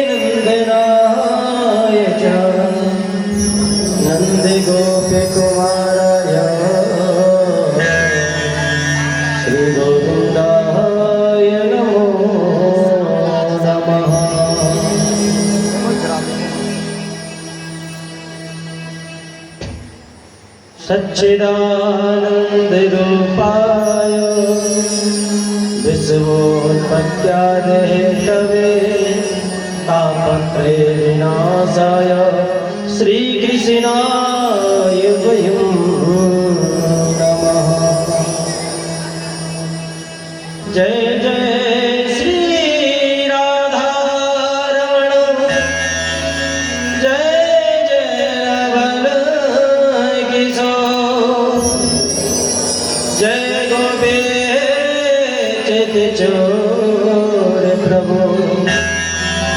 नंदनाय च नन्दगोपकुमाराय श्रीगोविन्दाय नमो नमः। सच्चिदानन्दरूपाय विश्वोत्पत्त्यादिहेतवे तापत्रयविनाशाय श्रीकृष्णाय वयं नमः। जय जय श्री राधारमण, जय जय बल किशोर, जय गोपीचन्द्र चोर प्रभु,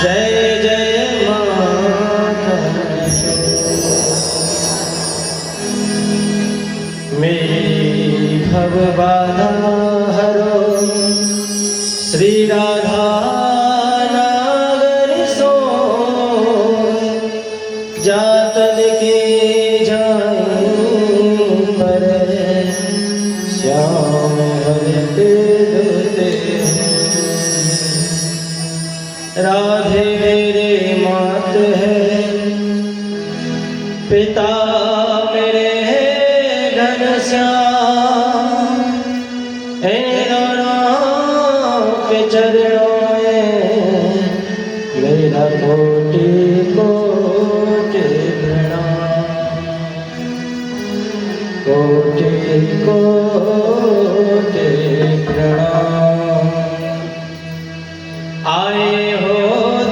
जय जय माधव। मेरी भवबाधा हरो श्री राधा नागर सो, जातन के जाए पर श्याम हरते धोते। राधे मेरे मात है, पिता मेरे है घनश्याम। इन दोनों के चरणों में मेरा कोटि कोटि प्रणाम, कोटि कोटि प्रणाम। आए हो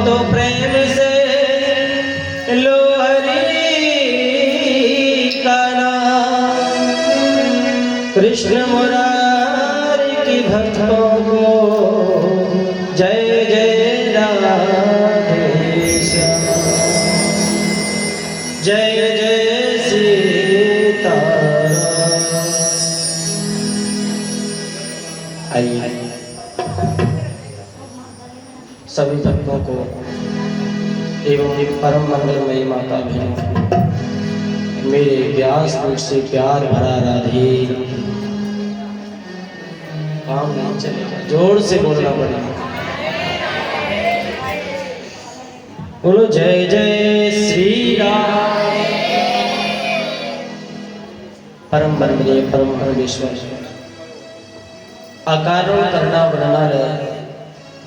तो प्रेम से लो हरि का नाम, कृष्ण मुरारी की भक्तों को जय जय राधे श्याम, जय जय सीताराम। आइए सभी भक्तों को एवं परम मंगलमयी माता बहनों, मेरे व्यास रूप से प्यार भरा राधे। काम नहीं चलेगा, जोर से बोलना पड़ेगा। बोलो जय जय श्री राम। परम वंदनीय परम परमेश्वर अकारण करना वर्णालय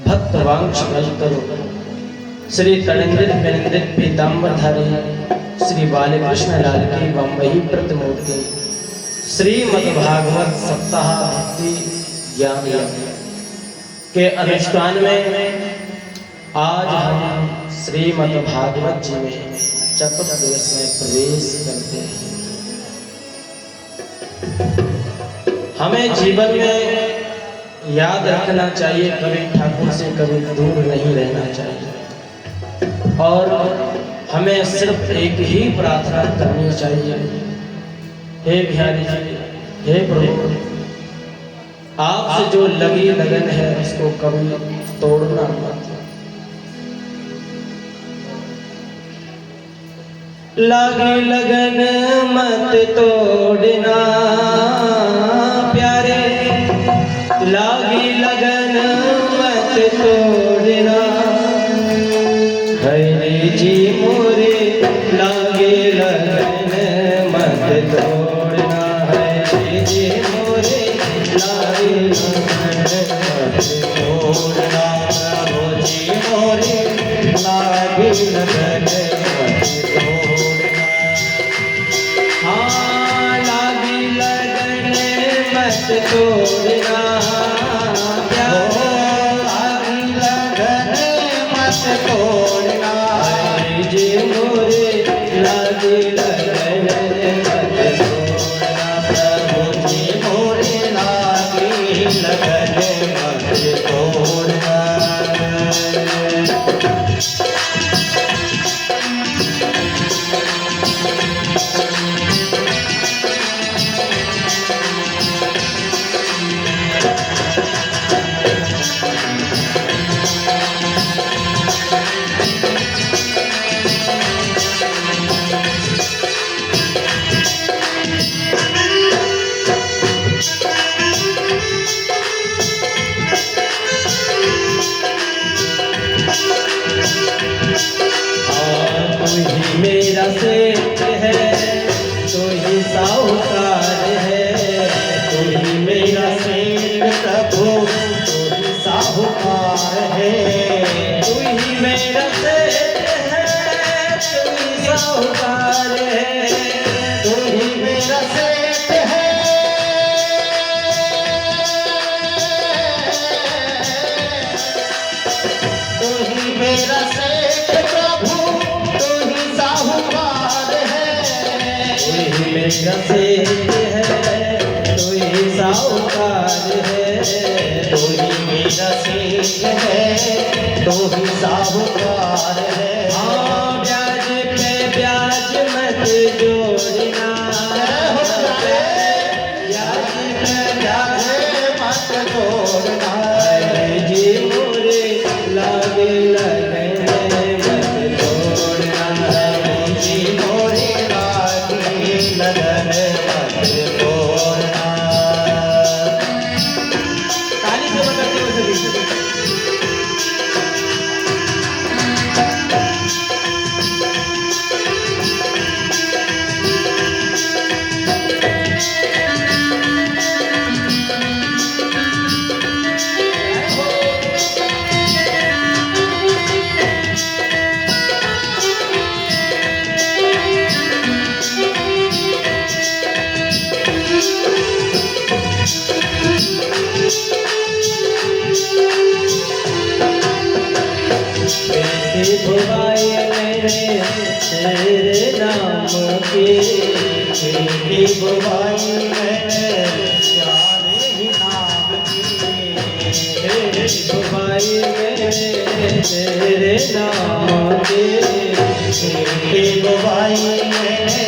भक्त वांश करो श्री तड़ंगित पेंद्रित पीताम्बरधारी श्री बालकृष्ण लाल की बम्बई प्रतिमूर्ति श्रीमद्भागवत सप्ताह भक्ति ज्ञान के अनुष्ठान में आज हम श्रीमद्भागवत जी में चतुर्दश में प्रवेश करते हैं। हमें जीवन में याद रखना चाहिए, कभी ठाकुर से कभी दूर नहीं रहना चाहिए, और हमें सिर्फ एक ही प्रार्थना करनी चाहिए, हे बिहारी जी, हे प्रभु, आपसे जो लगी लगन है उसको कभी तोड़ना मत। लगी लगन मत तोड़ना प्यारे, लागी लगन मत तोड़ना। हरि जी मोरे लागे लगन मत तोड़ना, हरि जी मोरे लागे लगन मत तोड़ना। प्रभु जी मोरे लागे लगन मत तोड़ना। हाँ लागी लगन मत तोड़ना, तोड़ना। हरि जी मोरे लागे लगन मत तोड़ना, प्रभु जी मोरे लागे लगन मत तोड़ना। तू ही मेरा सेठ है, तू ही साहूकार है, तू ही मेरा सेठ प्रभु, तू ही साहूकार है, तू ही मेरा सेठ है, तू ही साहूकार है, तू ही मेरा सेठ है, तू ही मेरा सेठ प्रभु, तू ही साहूकार है, तू ही मेरा सेठ है, तू ही साहूकार है, तू ही मेरा सेठ है, तू ही साहूकार है। हाँ, ब्याज पे ब्याज मत जोड़ना, ब्याज पे ब्याज मत जोड़ना, जी मोरे लागे लगने मत छोड़ना, जी मोरे लागे लगने मत छोड़ना। ताली से बताते हो सभी। भुवाई मेरे तेरे नाम की, तेरी भुवाई मेरे प्यारे ही नाम की, तेरी भुवाई मेरे तेरे नाम की, तेरी भुवाई मेरे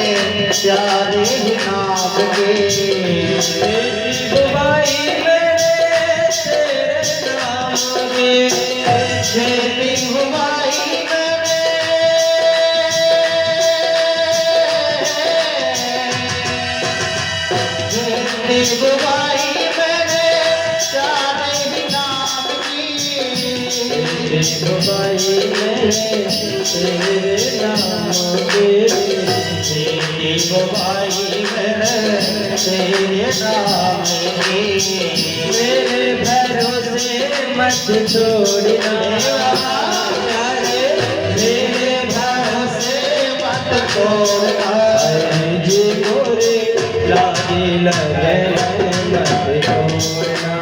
प्यारे ही नाम की, तेरी भुवाई मेरे तेरे नाम की, तेरी भुवाई भुवाई मेरे प्यारे ही नाम की, भुवाई मेरे तेरे नाम की, तेरी भुवाई मेरे तेरे नाम की, मेरे भरोसे मत छोड़ना प्यारे, मेरे भरोसे मत छोड़ना, जी मोरे लागे लगे मत छोड़ना,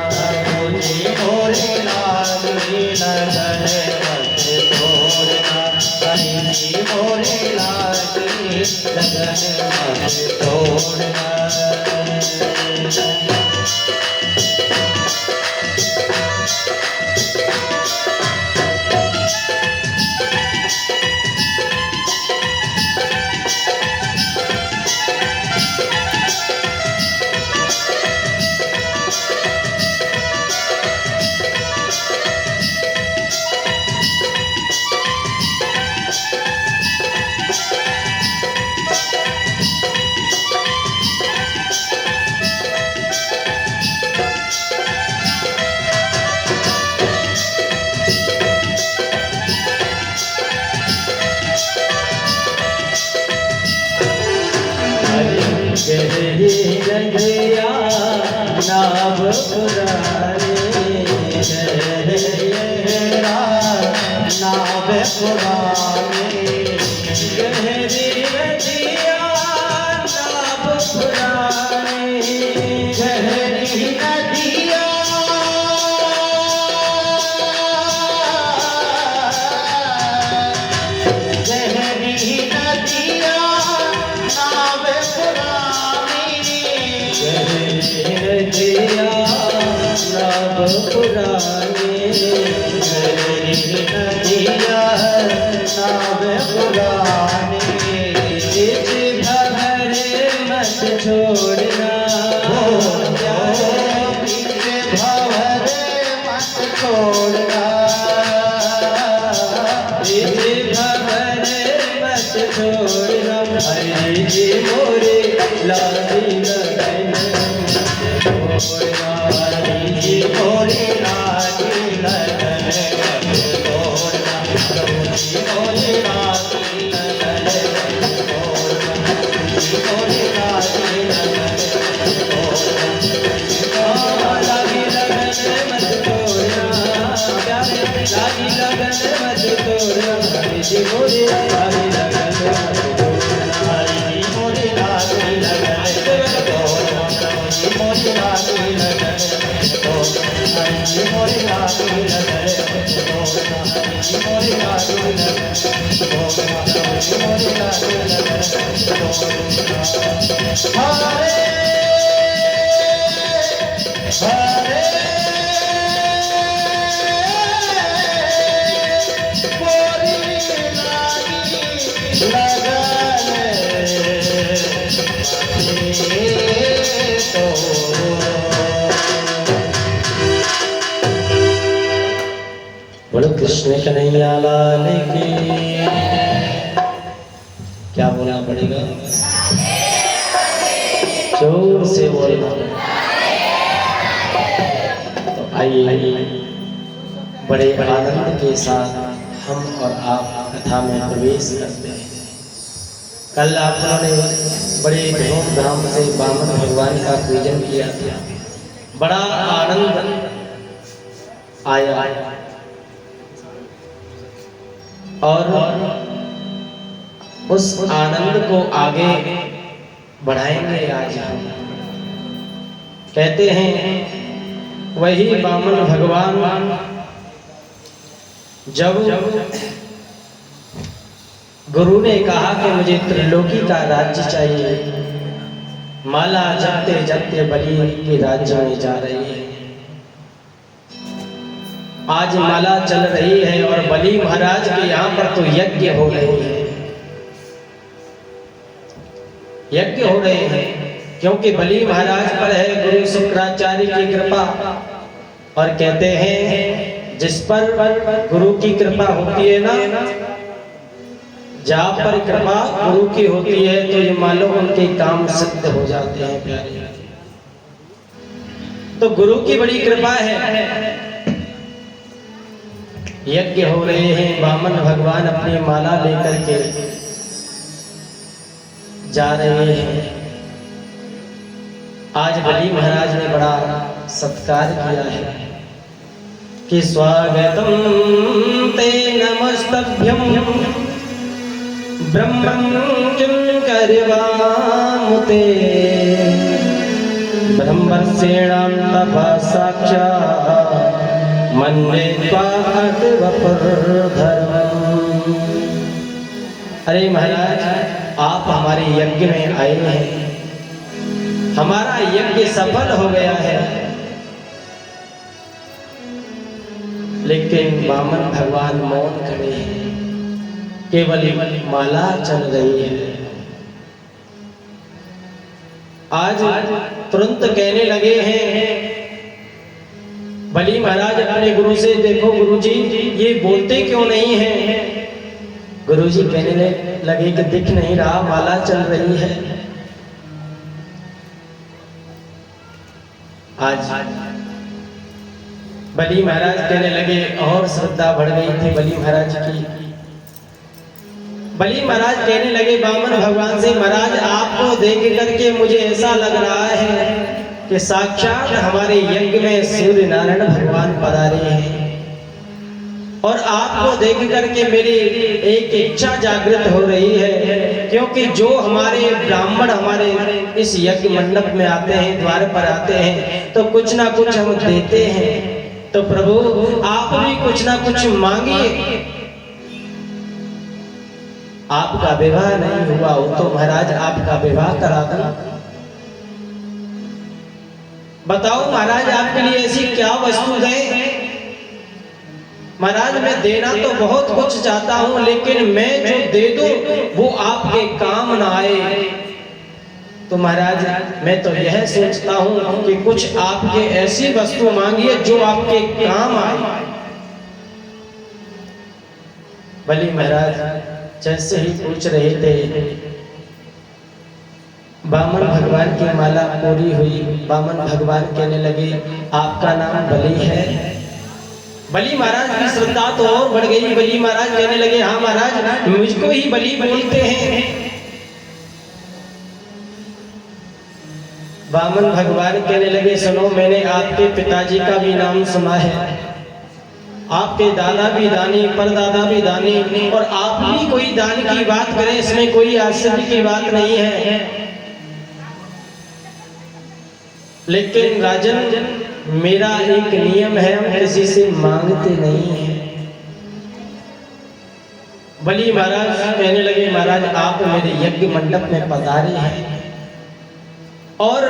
जी मोरे लागे लगे मत छोड़ना, जी मोरे लागे लगे मत छोड़ना। गहरी नदिया नाव पुरानी, गहरा नाव पुरानी, गहरी नदिया नाव पुरानी, गहरी नदिया गहरी नदिया नाव पुरानी, नदिया नाव पुरानी, नदिया नाव पुरानी, इस भंवरे मत छोड़ना, इस भंवरे मत छोड़ना, इस भंवरे मत छोड़ना, हरे जी मोरे लागे लगन छोड़ना, हरे जी मोरे लागे लगन छोड़ना। तोड़ना हरि जी मोरे लागे लगन हरि जी मोरे लागे लगन तोड़ना हरि जी मोरे लागे लगन हरि जी मोरे लागे लगन तोड़ना हरि जी मोरे लागे लगन तोड़ना हरि जी मोरे लागे लगन हरे हरे मोरी लागी लगन तो बोलो कृष्ण कन्हैया लाल की। क्या बोलना पड़ेगा? जोर से बोलना। तो आइए बड़े आनंद के साथ हम और आप कथा में प्रवेश करते हैं। कल आप लोगों ने बड़े धूमधाम से वामन भगवान का पूजन किया था, बड़ा आनंद आया और उस आनंद को आगे बढ़ाएंगे। आज हम कहते हैं वही वामन भगवान जब गुरु ने कहा कि मुझे त्रिलोकी का राज्य चाहिए, माला जपते जपते बलि के राज्य में जा रही है। आज माला चल रही है और बलि महाराज के यहाँ पर तो यज्ञ हो रहे हैं, यज्ञ हो रहे हैं, क्योंकि बलि महाराज पर है गुरु शुक्राचार्य की कृपा। और कहते हैं जिस पर गुरु की कृपा होती है ना, जहाँ पर कृपा गुरु की होती है तो ये मानो उनके काम सिद्ध हो जाते हैं प्यारे। तो गुरु की बड़ी कृपा है। यज्ञ हो रहे हैं, वामन भगवान अपनी माला लेकर के जा रहे हैं। आज बलि महाराज ने बड़ा सत्कार किया है कि स्वागतम ते नमस्तभ्यम ब्रह्मं किं करवामुते ब्रह्मस्येणां तपः साक्षात् मन्ये त्वाद्वपुरधरम्। अरे महाराज, आप हमारे यज्ञ में आए हैं, हमारा यज्ञ सफल हो गया है, लेकिन वामन भगवान मौन खड़े हैं, केवल माला चल रही है। आज तुरंत कहने लगे हैं बलि महाराज अपने गुरु से, देखो गुरुजी ये बोलते क्यों नहीं हैं? गुरुजी कहने लगे कि दिख नहीं रहा, माला चल रही है। आज बलि महाराज कहने लगे, और श्रद्धा बढ़ गई थी बलि महाराज की। बलि महाराज कहने लगे वामन भगवान से, महाराज आपको देख करके मुझे ऐसा लग रहा है कि साक्षात हमारे यज्ञ में सूर्य नारायण भगवान पधारे हैं, और आपको देख करके मेरी एक इच्छा जागृत हो रही है, क्योंकि जो हमारे ब्राह्मण हमारे इस यज्ञ मंडप में आते हैं, द्वार पर आते हैं, तो कुछ ना कुछ हम देते हैं। तो प्रभु आप भी कुछ ना कुछ मांगिए। आपका विवाह नहीं हुआ हो तो महाराज आपका विवाह करा दूं। बताओ महाराज आपके लिए ऐसी क्या वस्तु दें? महाराज मैं देना तो बहुत कुछ चाहता हूं, लेकिन मैं जो दे दूं वो आपके काम ना आए। तो महाराज मैं तो यह सोचता हूं कि कुछ आपके ऐसी वस्तु मांगिए जो आपके काम आए। बलि महाराज जैसे ही पूछ रहे थे, वामन भगवान की माला पूरी हुई। वामन भगवान कहने लगे, आपका नाम बलि है? बलि महाराज की श्रद्धा तो और बढ़ गई। बलि महाराज कहने लगे, हाँ महाराज मुझको ही बलि बोलते हैं। वामन भगवान कहने लगे, सुनो मैंने आपके पिताजी का भी नाम सुना है, आपके दादा भी दानी, परदादा भी दानी, और आप भी कोई दान की बात करें, इसमें कोई आश्चर्य की बात नहीं है। लेकिन राजन, मेरा एक नियम है, हम किसी से मांगते नहीं हैं। बली महाराज कहने लगे, महाराज आप मेरे यज्ञ मंडप में पधारे हैं और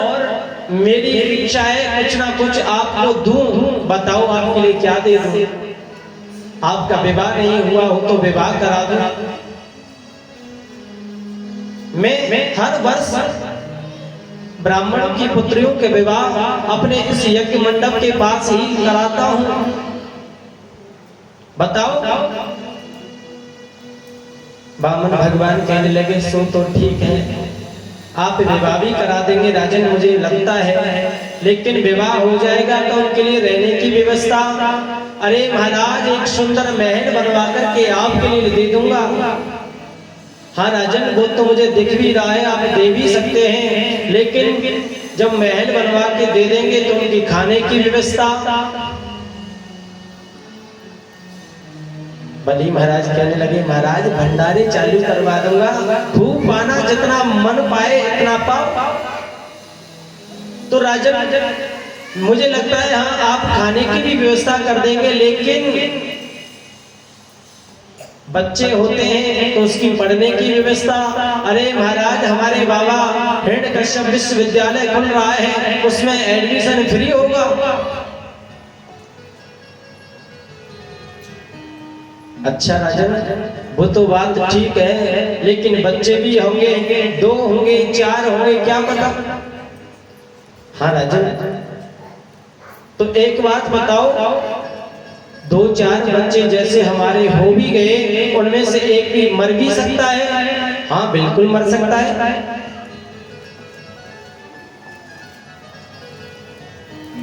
मेरी इच्छा है कुछ ना कुछ आपको दूं, बताओ आपके लिए क्या दे दूं? आपका विवाह नहीं हुआ हो तो विवाह करा दूं। मैं हर वर्ष ब्राह्मणों की पुत्रियों के विवाह अपने इस यज्ञ मंडप के पास ही कराता हूं, बताओ। बामन भगवान कहने लगे, सो तो ठीक है, आप विवाह भी करा देंगे राजन, मुझे लगता है, लेकिन विवाह हो जाएगा तो उनके लिए रहने की व्यवस्था, अरे महाराज एक सुंदर महल बनवा करके आपके लिए दे दूंगा। हाँ राजन, वो तो मुझे दिख भी रहा है, आप दे भी सकते हैं, लेकिन जब महल बनवा के दे देंगे तो उनकी खाने की व्यवस्था। बली महाराज कहने लगे, महाराज भंडारे चालू करवा दूंगा, खूब पाना, जितना मन पाए इतना पाओ। तो राजन, मुझे लगता है हाँ आप खाने की भी व्यवस्था कर देंगे, लेकिन बच्चे होते हैं तो उसकी पढ़ने की व्यवस्था। अरे महाराज, हमारे बाबा हिरण्यकश्यप विश्वविद्यालय खुल रहा है, उसमें एडमिशन फ्री होगा। अच्छा राजन, वो तो बात ठीक है, लेकिन बच्चे भी होंगे, 2 होंगे, 4 होंगे, क्या पता। हाँ राजन, तो एक बात बताओ, 2-4 बच्चे जैसे हमारे हो भी गए, उनमें से एक भी मर भी सकता है। हाँ बिल्कुल मर सकता है।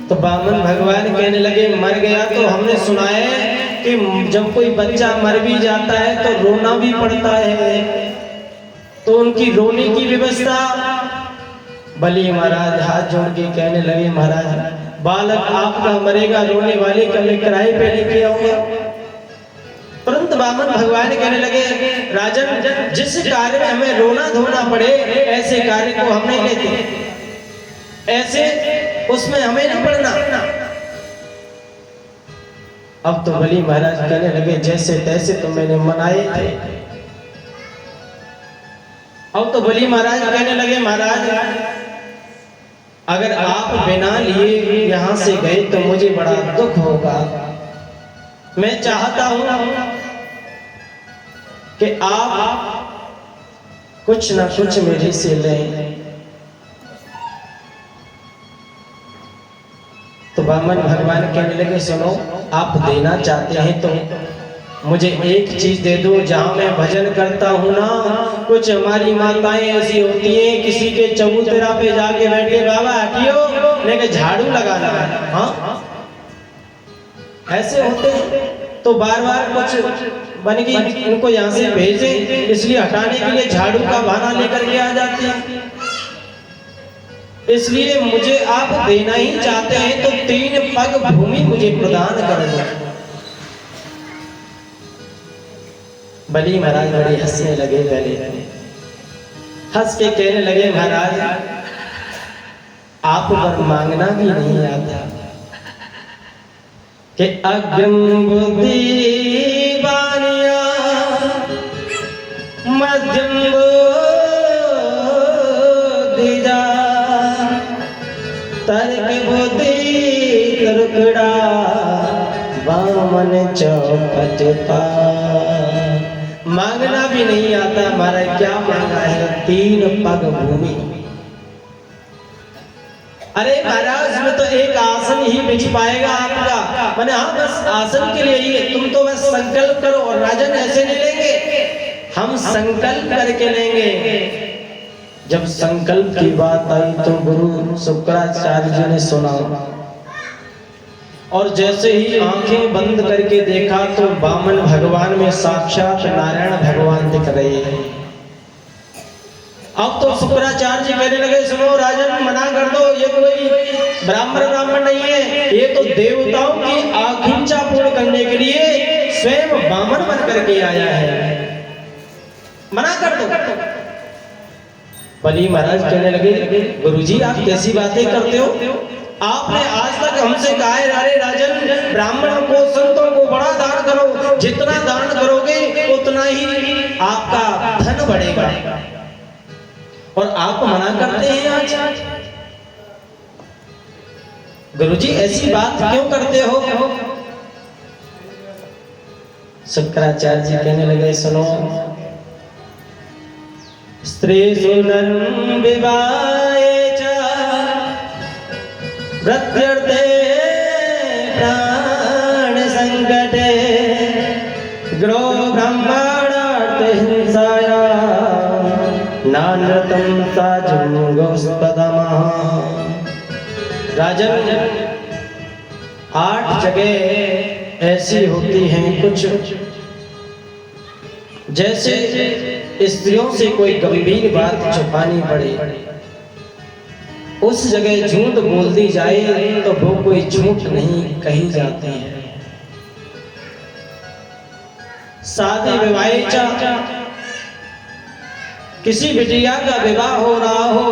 तो बामन भगवान कहने लगे, मर गया तो हमने सुना है कि जब कोई बच्चा मर भी जाता है तो रोना भी पड़ता है, तो उनकी रोने की व्यवस्था। बली महाराज हाथ जोड़ के कहने लगे, महाराज बालक आपका मरेगा, रोने वाले का मैं किराए पे लेके आऊंगा। परंतु बामन भगवान कहने लगे, राजन जिस कार्य में हमें रोना धोना पड़े, ऐसे कार्य को हम नहीं लेते, ऐसे उसमें हमें नहीं पड़ना। अब तो बली महाराज कहने लगे, जैसे तैसे तो मैंने मनाए थे। अब तो बली महाराज कहने लगे, महाराज अगर आप बिना लिए यहां से गए तो मुझे बड़ा दुख होगा। मैं चाहता हूं कि आप कुछ ना कुछ मेरे से लें। तो बामन भगवान कहने लगे, सुनो, आप देना चाहते हैं तो मुझे एक चीज दे दो। जहां मैं भजन करता हूं ना, कुछ हमारी माताएं ऐसी होती हैं, किसी के चबूतरा पे जाके बैठे, बाबा हटियो, लेके झाड़ू लगाना है। हाँ ऐसे होते हैं, तो बार बार कुछ बन गई, इनको यहाँ से भेजे, इसलिए हटाने के लिए झाड़ू का बहाना लेकर के आ जाते हैं। इसलिए मुझे आप देना ही चाहते हैं तो 3 पग भूमि मुझे प्रदान कर दो। बली महाराज बड़े हंसने लगे, पहले हंस के कहने लगे, महाराज आप पर मांगना भी नहीं आता कि अग्रम बुद्धि बानिया मध्यम बुद्धि जा तर्क बुद्धि तुरकड़ा बामन चौपट पा। मांगना भी नहीं आता, महाराज क्या मांगा है? 3 पग भूमि। अरे महाराज में तो एक आसन ही बिछ पाएगा आपका, मैंने हाँ बस आसन के लिए ही, तुम तो बस संकल्प करो। और राजन ऐसे नहीं लेंगे, हम संकल्प करके लेंगे। जब संकल्प की बात आई तो गुरु शुक्राचार्य जी ने सुना, और जैसे ही आंखें बंद करके देखा तो बामन भगवान में साक्षात नारायण भगवान दिख रहे हैं। अब तो शुक्राचार्य जी कहने लगे, सुनो राजन मना कर दो, ये कोई ब्राह्मण नहीं है, ये तो देवताओं की आकांक्षा पूर्ण करने करने के लिए स्वयं बामन बन करके आया है, मना कर दो। बलि महाराज कहने लगे, गुरुजी आप कैसी बातें करते हो? आपने आज तक हमसे कहा है, अरे राजन, ब्राह्मणों को संतों को बड़ा दान करो, जितना दान करोगे उतना ही आपका धन बढ़ेगा, और आप मना करते हैं आज। गुरुजी ऐसी बात क्यों करते हो? शंकराचार्य जी कहने लगे, सुनो, स्त्रीषु नरं विवाहे च प्रत्यर्थे प्राण संकटे ग्रो ब्रह्माणार्थ हिंसाया नानृतं साजं गौस्पदमः। राजन, 8 जगह ऐसी होती हैं कुछ, जैसे स्त्रियों से कोई गंभीर बात छुपानी पड़े, उस जगह झूठ बोल दी जाए तो वो कोई झूठ नहीं कही जाती है। शादी विवाह, किसी बिटिया का विवाह हो रहा हो,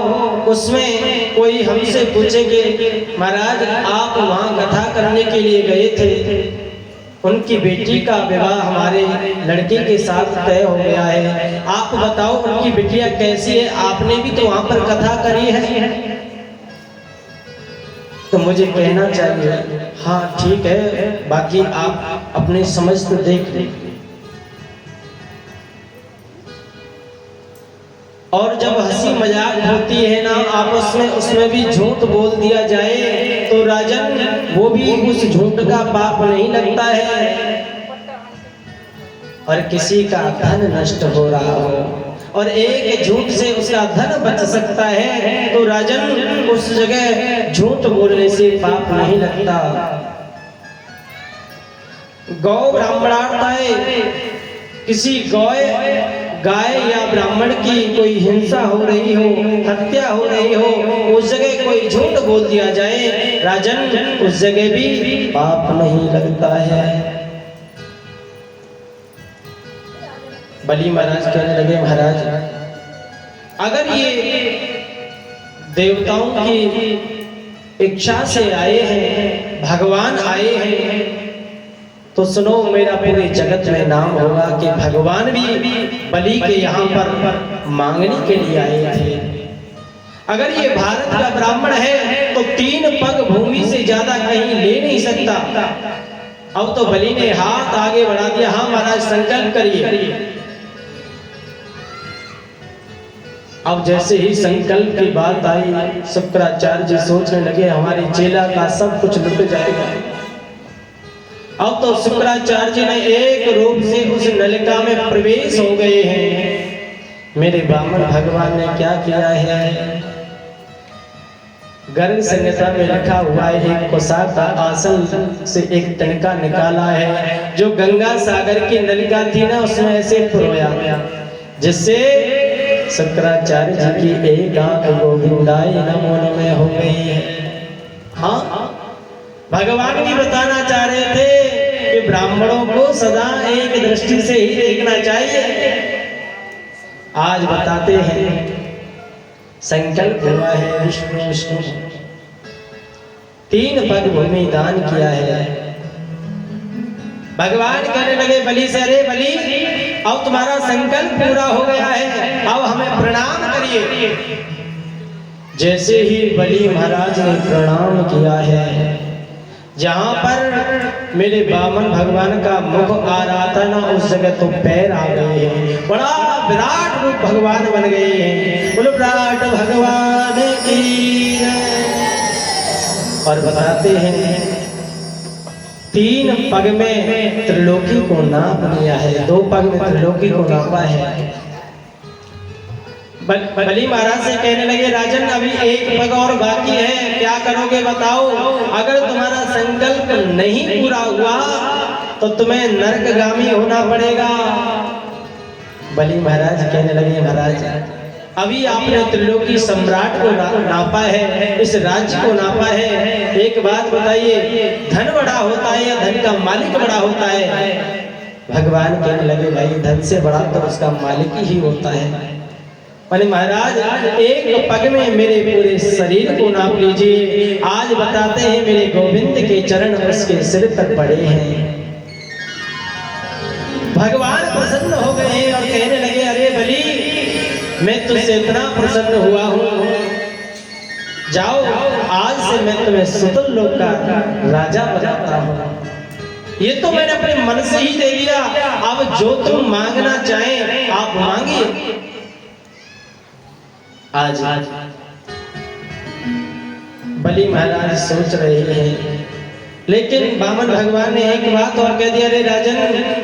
उसमें कोई हमसे पूछे कि महाराज आप वहां कथा करने के लिए गए थे, उनकी बेटी का विवाह हमारे लड़के के साथ तय हो गया है, आप बताओ उनकी बिटिया कैसी है, आपने भी तो वहां पर कथा करी है। तो मुझे कहना चाहिए, हाँ ठीक है, बाकी आप अपनी समझ तो देख लीजिए। और जब हंसी मजाक होती है ना आपस में, उसमें भी झूठ बोल दिया जाए तो राजन, वो भी उस झूठ का पाप नहीं लगता है। और किसी का धन नष्ट हो रहा हो और एक झूठ से उसका धन बच सकता है तो राजन, उस जगह झूठ बोलने से पाप नहीं लगता। गौ ब्राह्मणार्थ, किसी गाय या ब्राह्मण की कोई हिंसा हो रही हो, हत्या हो रही हो, उस जगह कोई झूठ बोल दिया जाए राजन, उस जगह भी पाप नहीं लगता है। बलि महाराज कहने लगे, महाराज अगर ये देवताओं की इच्छा से आए हैं, भगवान आए हैं, तो सुनो, मेरा पूरे जगत में नाम होगा कि भगवान भी बलि के यहाँ पर मांगने के लिए आए थे। अगर ये भारत का ब्राह्मण है तो 3 पग भूमि से ज्यादा कहीं ले नहीं सकता। अब तो बलि ने हाथ आगे बढ़ा दिया, हाँ महाराज संकल्प करिए। अब जैसे ही संकल्प की बात आई, शुक्राचार्य जी सोचने लगे, हमारे चेला का सब कुछ लुट जाएगा। अब तो शुक्राचार्य जी ने एक रूप से उस नलिका में प्रवेश हो गए हैं। मेरे ब्राह्मण भगवान ने क्या किया है? गर्ग संहिता में लिखा हुआ है, एक कुशा का आसन से एक तनिका निकाला है, जो गंगा सागर की नलिका थी ना, उसमें ऐसे पुरोया गया, जिससे शुक्राचार्य जी की एक आंख गोविंदाय नमो नमः हो गई है। हाँ, भगवान भी बताना चाह रहे थे कि ब्राह्मणों को सदा एक दृष्टि से ही देखना चाहिए। आज बताते हैं, संकल्प हुआ है विष्णु विष्णु 3 पग भूमि दान किया है। भगवान कहने लगे बलि से, अरे बलि, अब तुम्हारा संकल्प पूरा हो गया है, अब हमें प्रणाम करिए। जैसे ही बलि महाराज ने प्रणाम किया है, जहां पर मेरे बामन भगवान का मुख आ रहा था ना, उस जगह तो पैर आ गए हैं, बड़ा विराट रूप भगवान बन गए हैं। बोलो विराट भगवान की। और बताते हैं 3 पग में त्रिलोकी को नाप लिया है, 2 पग में त्रिलोकी को नापा है। बलि महाराज से कहने लगे, राजन अभी 1 पग और बाकी है, क्या करोगे बताओ? अगर तुम्हारा संकल्प नहीं पूरा हुआ तो तुम्हें नरकगामी होना पड़ेगा। बलि महाराज कहने लगे, महाराज अभी आपने त्रिलोकी सम्राट को नापा है, इस राज्य को नापा है। एक बात बताइए, धन बड़ा होता है या धन का मालिक बड़ा होता है? भगवान कहने लगे भाई धन से बड़ा तो उसका मालिक ही होता है। बोले महाराज एक पग में मेरे पूरे शरीर को नाप लीजिए। आज बताते हैं मेरे गोविंद के चरण उसके सिर तक पड़े हैं। भगवान प्रसन्न हो गए और कहने लगे अरे बलि मैं तुझसे इतना प्रसन्न हुआ हूँ, जाओ आज से मैं तुम्हें सुतल लोक का राजा बनाता हूँ। ये तो मैंने अपने मन से ही दे दिया, अब जो तुम मांगना चाहें आप मांगिए। आज बलि महाराज सोच रहे हैं, लेकिन वामन भगवान ने एक बात और कह दिया, अरे राजन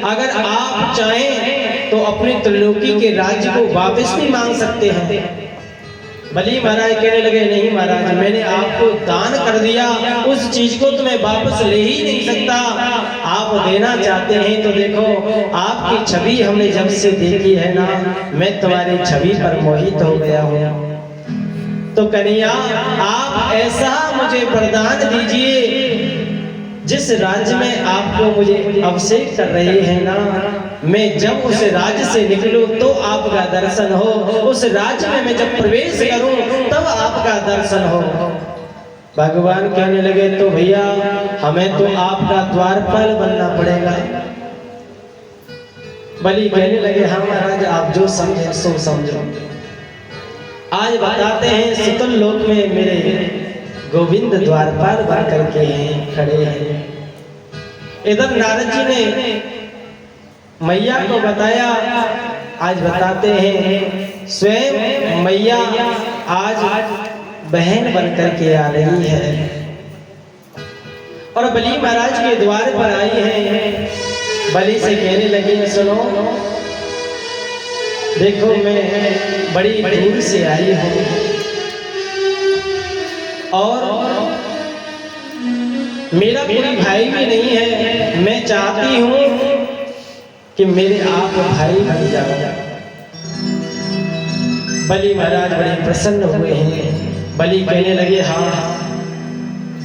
अगर आप चाहें तो अपने त्रिलोकी के राज्य को वापस भी मांग सकते हैं। बलि महाराज कहने लगे नहीं महाराज मैंने आपको दान कर दिया, उस चीज को तो मैं वापस ले ही नहीं सकता। आप देना चाहते हैं तो देखो आपकी छवि हमने जब से देखी है ना, मैं तुम्हारी छवि पर मोहित हो गया हूँ। तो कन्हैया आप ऐसा मुझे वरदान दीजिए, जिस राज्य में आपको मुझे अभिषेक कर रहे हैं ना, मैं जब उस राज्य से निकलूं तो आपका दर्शन हो, उस राज्य में मैं जब प्रवेश करूं तब आपका दर्शन हो। भगवान कहने लगे तो भैया हमें तो आपका द्वारपाल बनना पड़ेगा। बलि कहने लगे हाँ महाराज आप जो समझे सो समझो। आज बताते हैं सुतल लोक में मेरे गोविंद द्वारपाल बन करके हैं खड़े हैं। इधर नारद जी ने मैया को बताया, आज बताते हैं स्वयं मैया आज बहन बन करके आ रही है और बलि महाराज के द्वार पर आई है। बलि से कहने लगी सुनो देखो मैं बड़ी दूर से आई हूँ और मेरा कोई भाई भी नहीं है, मैं चाहती हूँ कि मेरे आप भाई बन जाओ। बलि महाराज बड़े प्रसन्न हुए हैं। बलि कहने लगे हाँ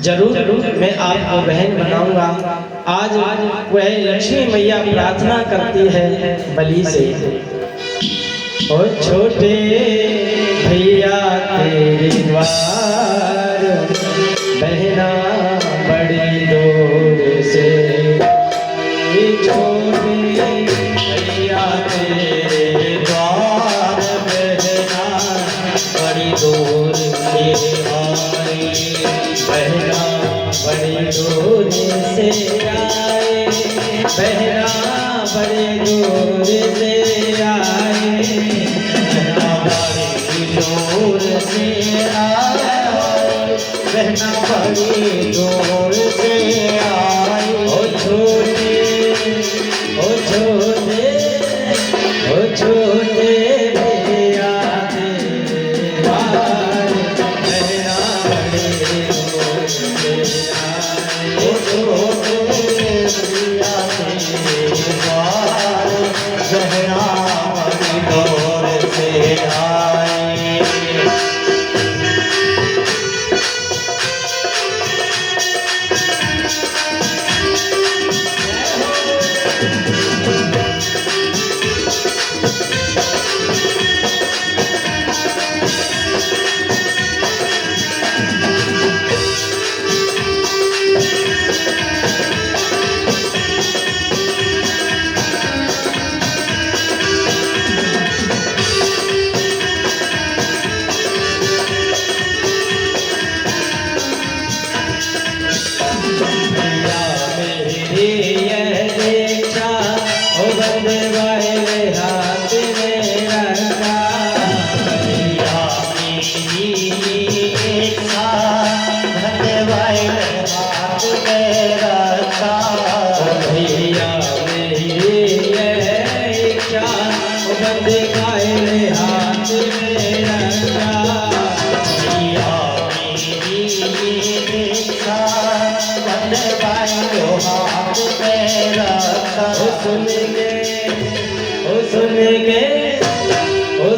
जरूर मैं आपको बहन बनाऊंगा। आज वह लक्ष्मी मैया प्रार्थना करती है बलि से, ओ छोटे भैया तेरे द्वार बहना बड़ी दूर से, छोटे भैया तेरे द्वार बहना बड़ी दूर से आए, बहना बड़ी दूर से आए, बहना बड़ी दूर से आए, बहना बड़ी दूर से आए, बहना बड़ी दूर से आए। ओ छोटे ओ छोटे ओ छोटे भैया तेरे द्वार बहना बड़ी दूर से आए, ओ छोटे भैया तेरे द्वार बहना बड़ी दूर से आए।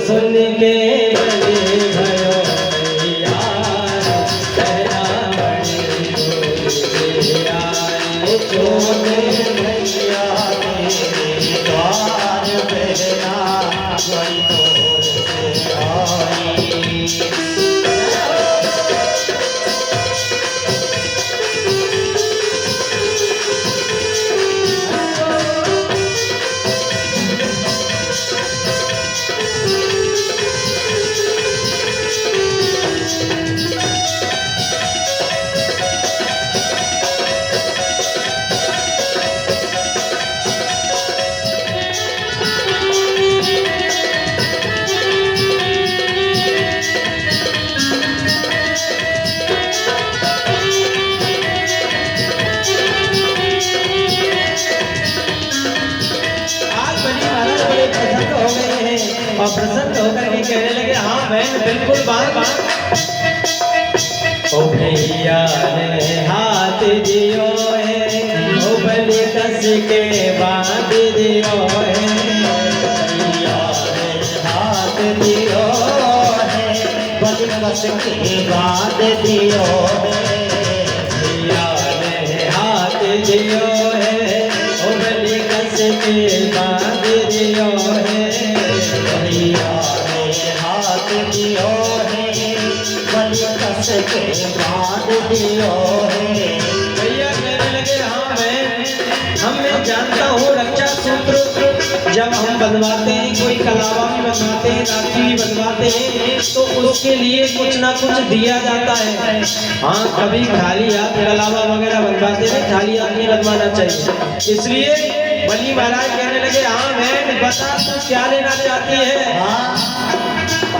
सुन के बड़ी दूर से आई। और प्रसन्न होकर के कहने लगे हाँ बहन बिल्कुल बात। ओ भैया ने हाथ दियो है, ओ बलि कस के बांध दियो है। भैया ने हाथ दियो है, बलि कस के बांध दियो है। भैया ने हाथ दियो है, ओ बलि कस के बांध दियो है। भैया ने हाथ दियो है, बलि कस के बांध दियो है। भैया कहने लगे हाँ मैं जानता हूँ रक्षा सूत्र जब हम बनवाते हैं, कोई कलावा भी बनवाते हैं, राखी भी बनवाते हैं, तो उसके लिए कुछ ना कुछ दिया जाता है। हाँ कभी खाली हाथ कलावा वगैरह बनवाते हैं, खाली हाथ नहीं बनवाना चाहिए। इसलिए बलि महाराज कहने लगे हाँ बहन बता तू क्या लेना चाहती है।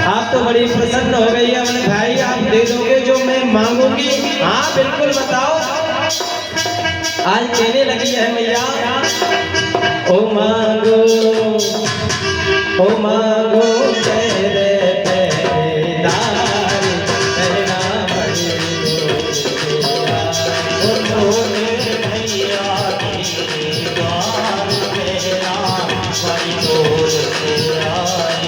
आप तो बड़ी प्रसन्न हो गई है, बोले भाई आप दे दोगे जो मैं मांगूंगी। हाँ बिल्कुल बताओ। आज कहने लगी है मैया ओ मांगो तेरे पहरेदार, कहना बड़ी भैया तेरे द्वार मेरा बड़ी दूर से आई।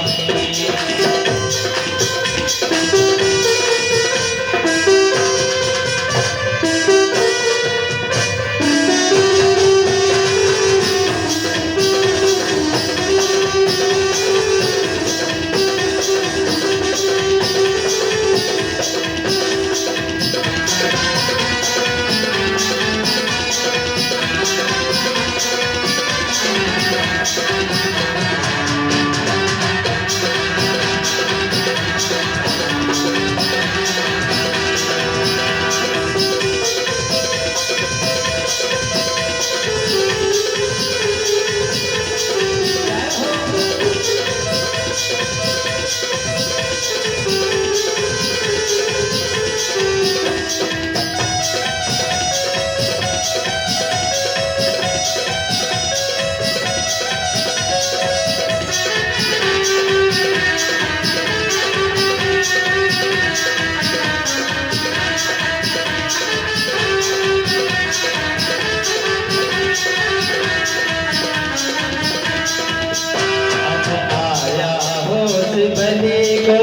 बलि को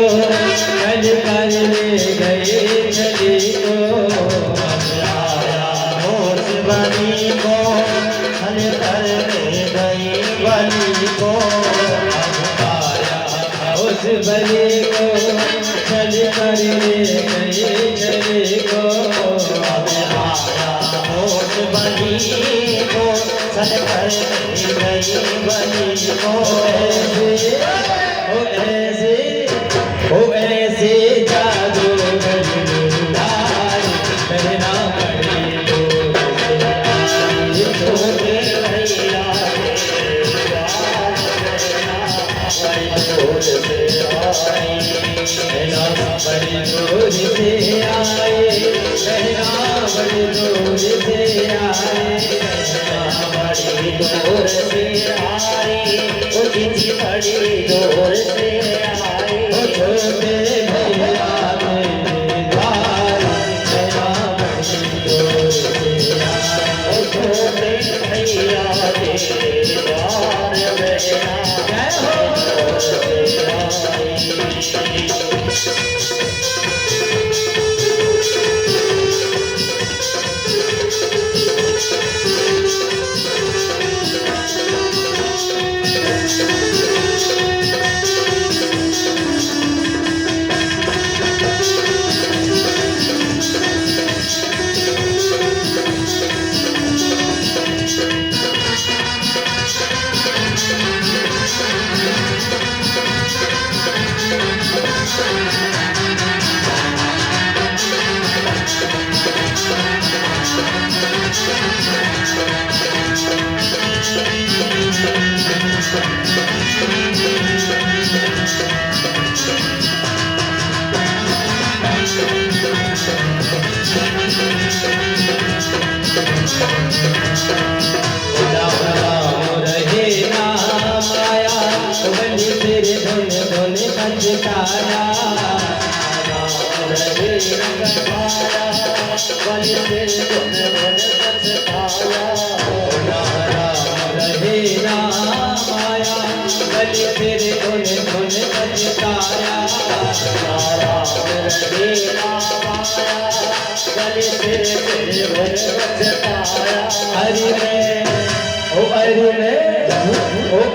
कल कर ले गए छली को। आया होश बलि को कल कर ले गई बलि को। आया होश बलि को कल कर ले गए छली को। आया होश बलि को कल कर ले गई बलि को। ओ ऐसे जादू गलिदार, कहना बड़ी दूर से आई। भैया दूर से आई। कहना बड़ी दूर से आए, कहना बड़ी दूर से आए। बड़ी दूर से आई, ओ चिट्ठी बड़ी दूर से आई। ओ छोटे भैया मेरे द्वार, कहना बड़ी दूर से आए। ओ छोटे भैया तेरे द्वार मेरा जय हो। दूर से आई।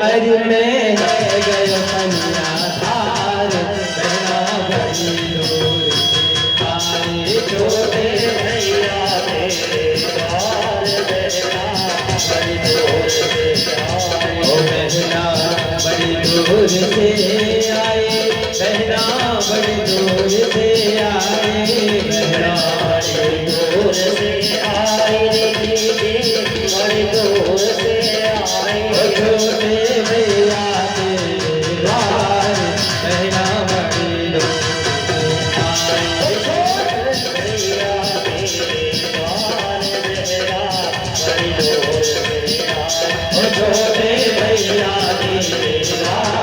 अरे में गयो कन्या धार बहना बड़ी दूर आए छोटे भैया मेरे द्वार बहना बड़ी दूर से आए। ओ बहना बड़ी दूर से आए बहना बड़ी दूर से आए बहना बड़ी दूर से आए दीदी बड़ी दूर से आए। छोटे भैया के द्वार बहना बड़ी दूर से आए। भैया मेरे द्वार बहना बड़ी दूर से आए। ओ छोटे भैया के द्वार बहना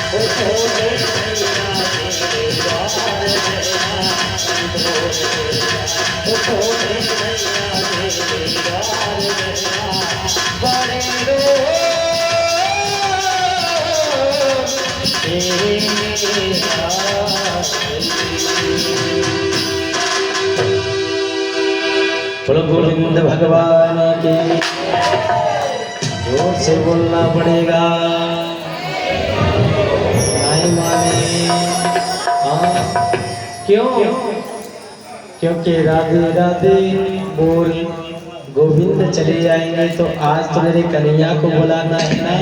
ओ छोटे भैया मेरे द्वार बहना ओ छोटे भैया मेरे द्वार बहना बड़े बोलो गोविंद भगवान के जोर से बोलना पड़ेगा नहीं माने। हाँ क्यों? क्योंकि राधे राधे बोल गोविंद चले जाएंगे तो आज तो मेरे कन्हैया को बुलाना है ना,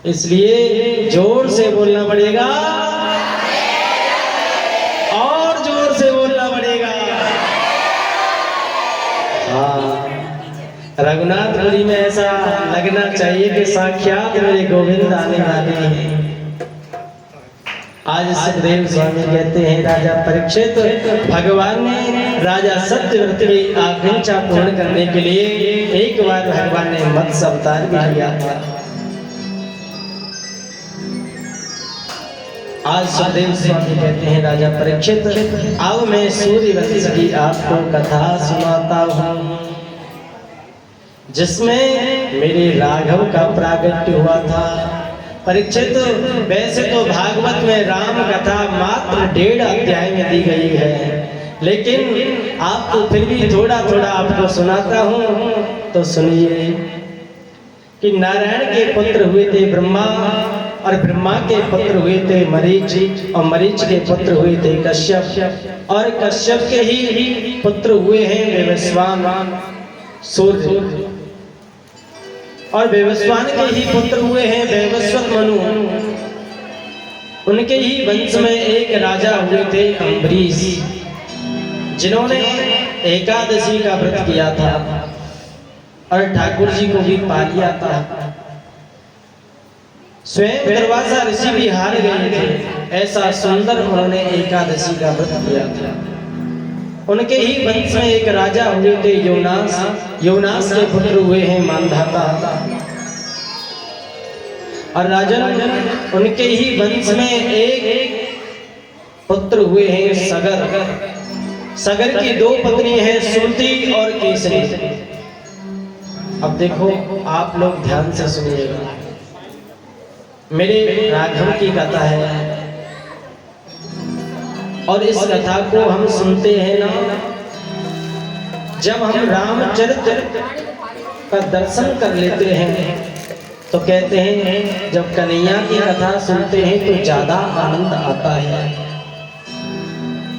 इसलिए जोर से बोलना पड़ेगा और जोर से बोलना पड़ेगा। हाँ रघुनाथपुरी में ऐसा लगना चाहिए कि साक्षात मेरे गोविंद आने वाले हैं। आज सुखदेव स्वामी कहते हैं राजा परीक्षित भगवान ने राजा सत्यव्रत की आकांक्षा पूर्ण करने के लिए एक बार भगवान ने मत्स्य अवतार भी लिया था। आज सुखदेव स्वामी कहते हैं राजा परीक्षित अब मैं सूर्यवंश की आपको कथा सुनाता हूँ जिसमें मेरे राघव का प्रागट्य हुआ था। परीक्षित वैसे तो भागवत में राम कथा मात्र 1.5 अध्याय में दी गई है, लेकिन आपको फिर भी थोड़ा थोड़ा आपको सुनाता हूँ तो सुनिए कि नारायण के पुत्र हुए थे ब्रह्मा और ब्रह्मा के पुत्र हुए थे मरीच और मरीच के पुत्र हुए थे कश्यप और कश्यप के ही पुत्र हुए हैं वैवस्वान सूर्य और वैवस्वान के ही पुत्र हुए हैं वैवस्वत मनु। उनके ही वंश में एक राजा हुए थे अम्बरीश जिन्होंने एकादशी का व्रत किया था और ठाकुर जी को भी पा लिया था। स्वयं दुर्वासा ऋषि भी हार गए थे, ऐसा सुंदर उन्होंने एकादशी का व्रत किया था। उनके ही वंश में एक राजा हुए थे योनास, योनास के पुत्र हुए हैं मानधाता और राजन उनके ही वंश में एक पुत्र हुए हैं सगर। सगर की 2 पत्नी हैं सुमति और केसरी। अब देखो आप लोग ध्यान से सुनिएगा, मेरे राघव की कथा है और इस कथा को हम सुनते हैं ना, जब हम रामचरित्र का दर्शन कर लेते हैं तो कहते हैं जब कन्हैया की कथा सुनते हैं तो ज्यादा आनंद आता है।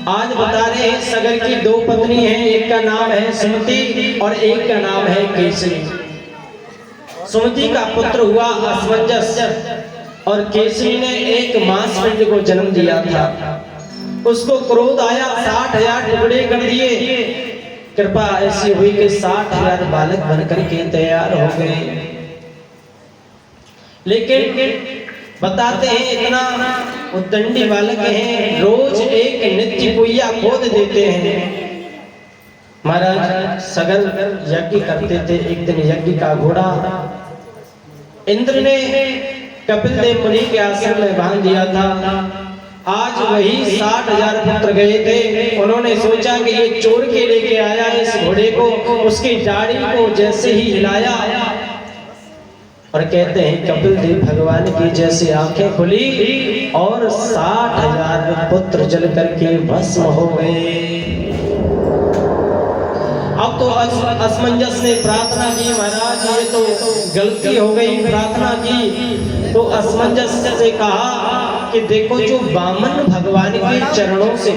आज बता रहे हैं सगर की 2 पत्नी हैं, एक का नाम है सुमति और एक का नाम है केसरी। सुमति का पुत्र हुआ असमंजस और केसरी ने एक मांस पिंड को जन्म दिया था। उसको क्रोध आया, 60,000 टुकड़े कर दिए। कृपा ऐसी हुई कि 60,000 बालक बनकर के तैयार हो गए। लेकिन बताते हैं इतना उद्दंडी बालक हैं, रोज एक नित्य कुइया खोद देते हैं। महाराज सगर यज्ञ करते थे। एक दिन यज्ञ का घोड़ा इंद्र ने कपिल देव मुनि के आश्रम में बांध दिया था। आज वही 60,000 पुत्र गए थे। उन्होंने सोचा कि ये चोर के लेके आया इस घोड़े को, उसकी दाढ़ी को जैसे ही हिलाया और कहते हैं कपिल देव भगवान की जैसे आंखें खुली और 60,000 पुत्र जल करके भस्म हो गए। अब तो असमंजस ने प्रार्थना की, महाराज ये तो गलती हो गई। प्रार्थना की तो असमंजस से कहा कि देखो जो वामन भगवान के चरणों से,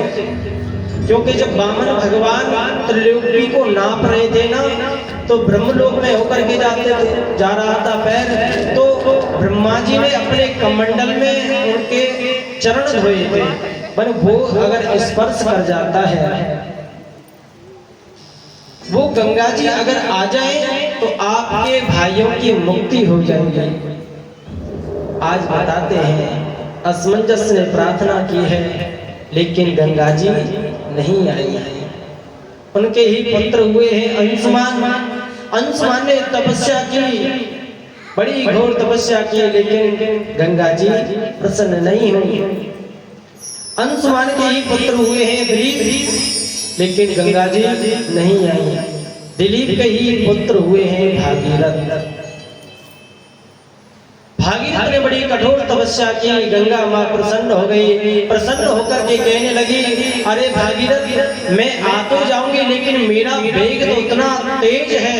क्योंकि जब वामन भगवान त्रिलोकी को नाप रहे थे ना, तो ब्रह्मलोक में होकर के जा रहा था पैर, तो ब्रह्मा जी ने अपने कमंडल में उनके चरण धोए थे। पर वो अगर स्पर्श कर जाता है, वो गंगा जी अगर आ जाए तो आपके भाइयों की मुक्ति हो जाएगी। आज बताते हैं असमंजस ने प्रार्थना की है, लेकिन गंगा जी नहीं आई है। उनके ही पुत्र हुए हैं अंशुमान। अंशुमान ने तपस्या की, बड़ी घोर तपस्या की, लेकिन गंगा जी प्रसन्न नहीं हुई। अंशुमान के ही पुत्र हुए हैं दिलीप, लेकिन गंगा जी नहीं आई। दिलीप के ही पुत्र हुए हैं भागीरथ। भागीरथ ने बड़ी कठोर तपस्या की, गंगा माँ प्रसन्न हो गई। प्रसन्न होकर के कहने लगी, अरे भागीरथ मैं आ तो जाऊंगी, लेकिन मेरा वेग तो इतना तेज है,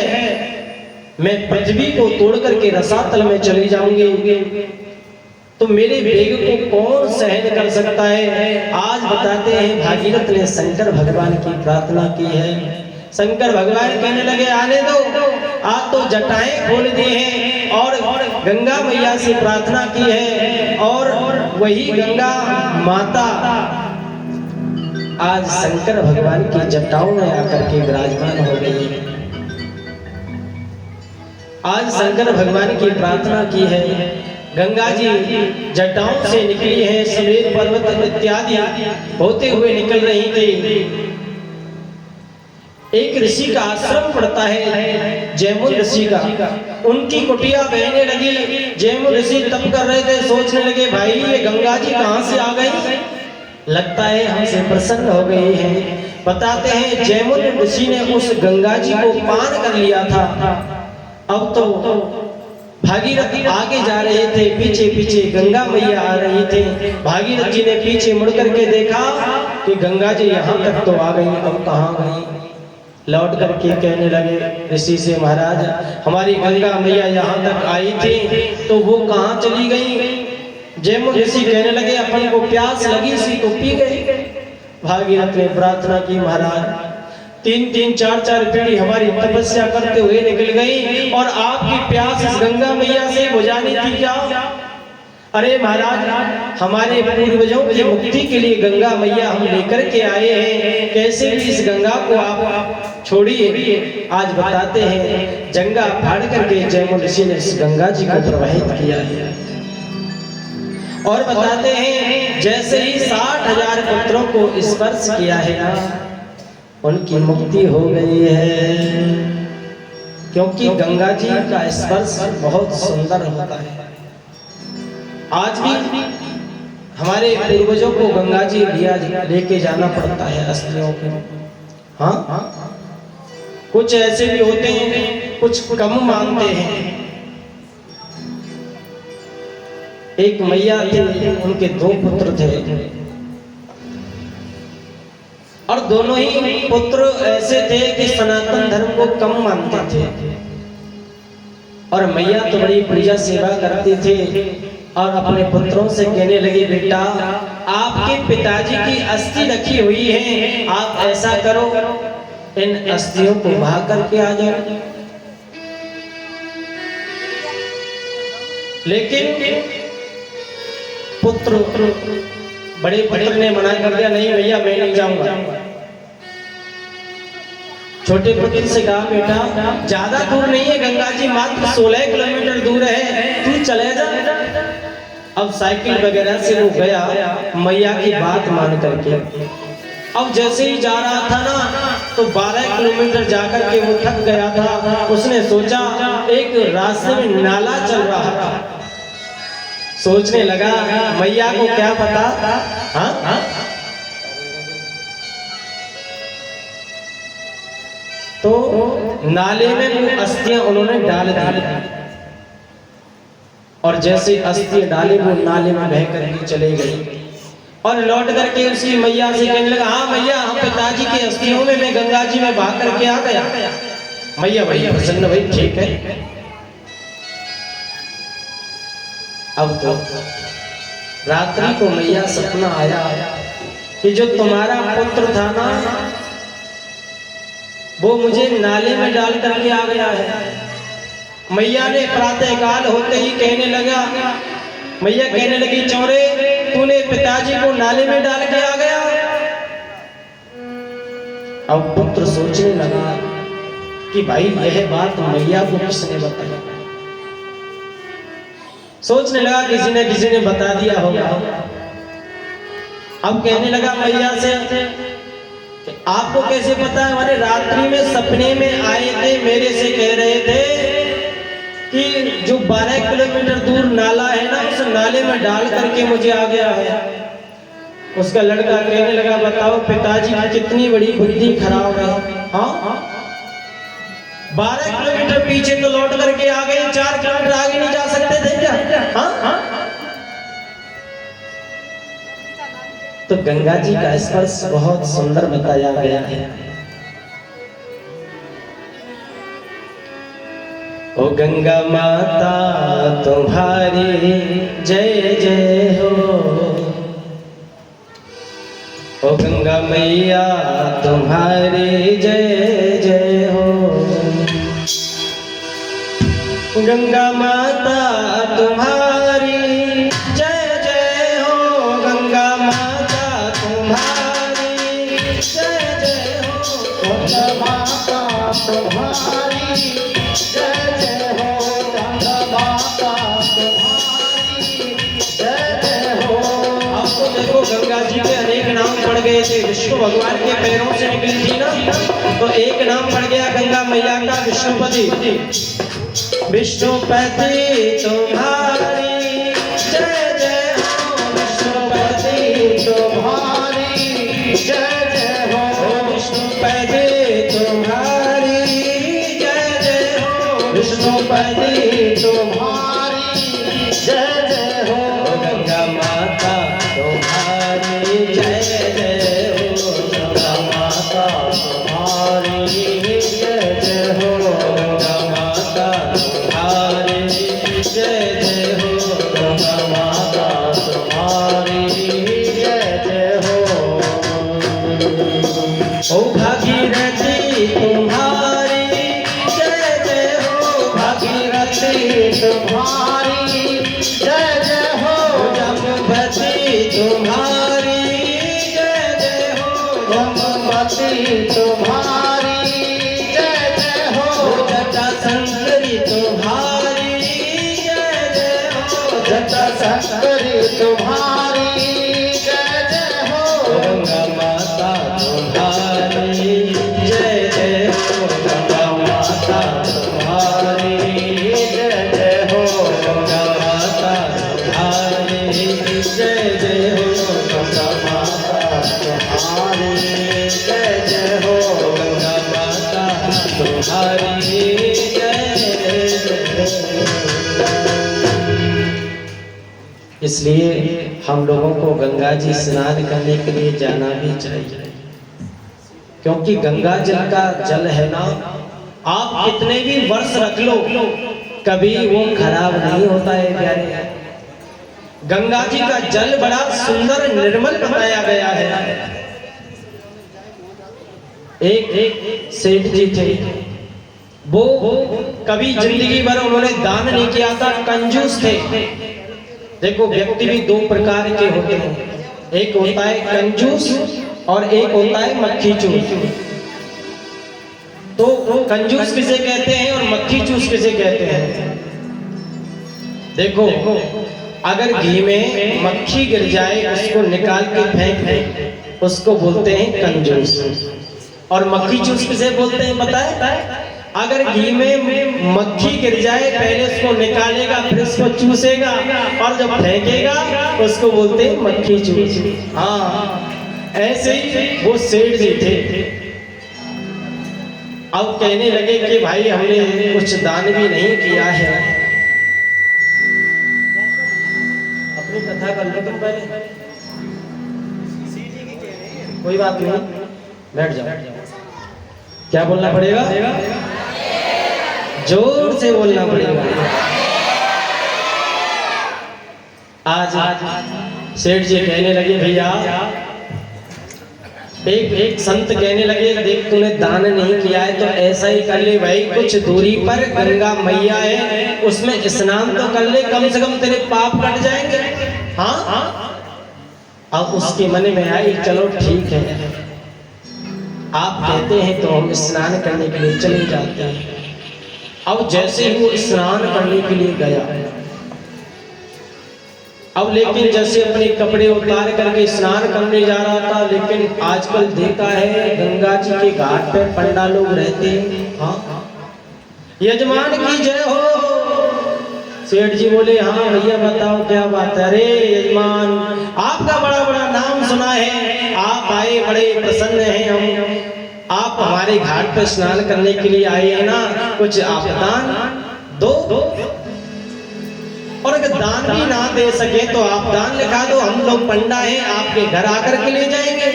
मैं पृथ्वी को तोड़ करके रसातल में चली जाऊंगी, तो मेरे वेग को कौन सहन कर सकता है। आज बताते हैं भागीरथ ने शंकर भगवान की प्रार्थना की है। शंकर भगवान कहने लगे आने दो, आज तो जटाएं खोल दी हैं और गंगा मैया से प्रार्थना की है, और वही गंगा माता आज शंकर भगवान की जटाओं में आकर के विराजमान हो गई है। आज शंकर भगवान की प्रार्थना की है। गंगा जी जटाओं से निकली है, श्वेत पर्वत इत्यादि होते हुए निकल रही थी। एक ऋषि का आश्रम पड़ता है जयमुन ऋषि का, उनकी कुटिया बहने लगी। जयमुन ऋषि तप कर रहे थे, सोचने लगे भाई ये गंगा जी कहाँ से आ गई, लगता है हमसे प्रसन्न हो गई है। बताते हैं जयमुन ऋषि ने उस गंगा जी को पान कर लिया था। अब तो भागीरथ आगे जा रहे थे, पीछे पीछे गंगा मैया आ रही थे। भागीरथ जी ने पीछे मुड़ करके देखा कि गंगा जी यहाँ तक तो आ गई, अब कहाँ गई। लौट करके कहने लगे ऋषि से, महाराज हमारी गंगा मैया यहाँ तक आई थी, तो वो कहाँ चली गई। जयमुन ऋषि कहने लगे अपन को प्यास लगी सी तो पी गई। भागीरथ ने प्रार्थना की, महाराज 3-3, 4-4 पीढ़ी हमारी तपस्या करते हुए निकल गई और आपकी प्यास इस गंगा मैया से बुझानी थी क्या। अरे महाराज हमारे पूर्वजों की मुक्ति के लिए गंगा मैया हम लेकर के आए हैं, कैसे भी इस गंगा को आप छोड़िए। आज बताते हैं जंगा फाड़ करके जयमुन ऋषि ने इस गंगा जी को प्रवाहित किया है। और बताते हैं जैसे ही 60,000 पुत्रों को स्पर्श किया है ना, उनकी मुक्ति हो गई है, क्योंकि गंगा जी का स्पर्श बहुत सुंदर होता है। आज भी हमारे पूर्वजों को गंगा जी लेके जाना पड़ता है अस्थियों को। हाँ, कुछ ऐसे भी होते हैं कुछ कम मानते हैं। एक मैया थी, उनके 2 पुत्र थे और दोनों ही पुत्र ऐसे थे कि सनातन धर्म को कम मानते थे। और मैया तो बड़ी प्रिया सेवा करती थी और अपने पुत्रों से कहने लगी, बेटा आपके पिताजी की अस्थि रखी हुई है, आप ऐसा करो इन अस्थियों को बहा करके आ जाओ। लेकिन पुत्र बड़े पुत्र ने मना कर दिया, नहीं भैया मैं नहीं जाऊंगा। छोटे पुत्र से कहा, बेटा ज्यादा दूर नहीं है गंगा जी, मात्र 16 किलोमीटर दूर है, तू चले जा। अब साइकिल वगैरह से वो गया मैया की बात मान करके। अब जैसे ही जा रहा था ना तो 12 किलोमीटर जाकर के वो थक गया था। उसने सोचा एक रास्ते में नाला चल रहा था, सोचने लगा मैया को क्या पता। हाँ तो नाले में वो अस्थियां उन्होंने डाल दी और जैसे अस्थियां डाले वो नाले में बह करके चले गई और लौट करके उसकी मैया से कहने लगा, हाँ मैया हम पिताजी की अस्थियों में मैं गंगा जी में बहा करके आ गया। मैया बड़ी प्रसन्न, भाई ठीक है। अब तो रात्रि को मैया सपना आया कि जो तुम्हारा पुत्र था ना वो मुझे नाले में डाल करके आ गया है। मैया ने प्रातःकाल होते ही कहने लगा, मैया कहने लगी, चौरे तूने पिताजी को नाले में डाल के आ गया। अब पुत्र सोचने लगा कि भाई यह बात मैया को किसने बताया। सोचने लगा किसी ने बता दिया होगा। अब कहने लगा मैया से, आपको कैसे पता है? हमारे रात्रि में सपने में आए थे, मेरे से कह रहे थे कि जो 12 किलोमीटर दूर नाला है ना उस नाले में डाल करके मुझे आ गया है। उसका लड़का कहने लगा, बताओ पिताजी की कितनी बड़ी बुद्धि खराब है। हाँ 12 किलोमीटर पीछे तो लौट करके आ गए, 4 किलोमीटर आगे नहीं जा सकते थे क्या? हाँ तो गंगा जी का स्पर्श बहुत सुंदर बताया गया है। ओ गंगा माता तुम्हारी जय जय हो, ओ गंगा मैया तुम्हारी जय जय हो। गंगा माता तुम्हारी जय जय हो, गंगा माता तुम्हारी जय जय हो, गंगा माता तुम्हारी जय जय हो, गंगा माता तुम्हारी जय जय हो। आपको देखो गंगा जी के अनेक नाम पड़ गए थे, विष्णु भगवान के पैरों से निकली थी ना, तो एक नाम पड़ गया गंगा मैया का विष्णुपति। विष्णुपति तुम्हारी जय जय हो, विष्णुपति तुम्हारी जय जय हो, विष्णुपति तुम्हारी जय जय हो, विष्णुपति तुम्हारी जय जय हो। गंगा माता तुम्हारी जय जय हो, गंगा माता तुम्हारी जय जय हो, गंगा माता तुम्हारी जय जय हो, गंगा माता तुम्हारी जय जय हो। ओ भागीरथी तुम्हारी जय जय हो, भागीरथी तुम्हारी जय जय हो, जमवती तुम्हारी जय जय हो, जमवती तुम्हारी जय जय हो, जटा शंकरी तुम्हारी जय जय हो, जटा शंकरी तुम्हारी जय जय हो। गंगा माता तुम्हारी जय जय हो, गंगा माता तुम्हारी जय जय हो, गंगा माता तुम्हारी जय जय हो, गंगा माता तुम्हारी जय जय हो, गंगा माता तुम्हारी जय जय हो। इसलिए हम लोगों को गंगा जी स्नान करने के लिए जाना भी चाहिए, क्योंकि गंगा जल का जल है ना, आप कितने भी वर्ष रख लो कभी वो खराब नहीं होता है प्यारे। गंगा जी का जल बड़ा सुंदर निर्मल बताया गया है। एक सेठ जी थे, वो कभी जिंदगी भर उन्होंने दान नहीं किया था, कंजूस थे। देखो व्यक्ति भी दो प्रकार के होते हैं, एक होता है कंजूस और एक होता है मक्खी चूस। तो कंजूस किसे कहते हैं और मक्खी चूस किसे कहते हैं? देखो अगर घी में मक्खी गिर जाए उसको निकाल के फेंक दे, उसको बोलते हैं कंजूस। और मक्खी चूस किसे बोलते हैं पता है? अगर घी में मक्खी गिर जाए पहले उसको निकालेगा फिर उसको चूसेगा और जब फेंकेगा उसको बोलते हैं मक्खी चूस। हाँ ऐसे ही वो सेठ जी थे। अब कहने लगे कि भाई हमने कुछ दान भी नहीं किया है। अपनी कथा कर लो तुम पहले, कोई बात नहीं, बैठ जाओ। क्या बोलना पड़ेगा? जोर से बोलना पड़ेगा। आज सेठ जी कहने लगे भैया, एक संत कहने लगे देख तूने दान नहीं किया है तो ऐसा ही कर ले भाई, कुछ दूरी पर गंगा मैया है उसमें स्नान तो कर ले, कम से कम तेरे पाप कट जाएंगे। हाँ अब उसके मन में आई चलो ठीक है आप कहते हैं तो हम स्नान करने के लिए चले जाते हैं। अब जैसे ही वो स्नान करने के लिए गया, अब लेकिन जैसे अपने कपड़े उतार करके स्नान करने जा रहा था, लेकिन आजकल देखा है गंगा जी के घाट पे पंडा लोग रहते हैं। हाँ यजमान की जय हो। सेठ जी बोले हाँ भैया बताओ क्या बात है? अरे यजमान आपका बड़ा बड़ा नाम सुना है, आप आए बड़े प्रसन्न हैं, हम आप हमारे घाट पर स्नान करने के लिए आए हैं ना, कुछ आप दान दो। और अगर दान भी ना दे सके तो आप दान लिखा दो, हम लोग पंडा हैं आपके घर आकर के ले जाएंगे।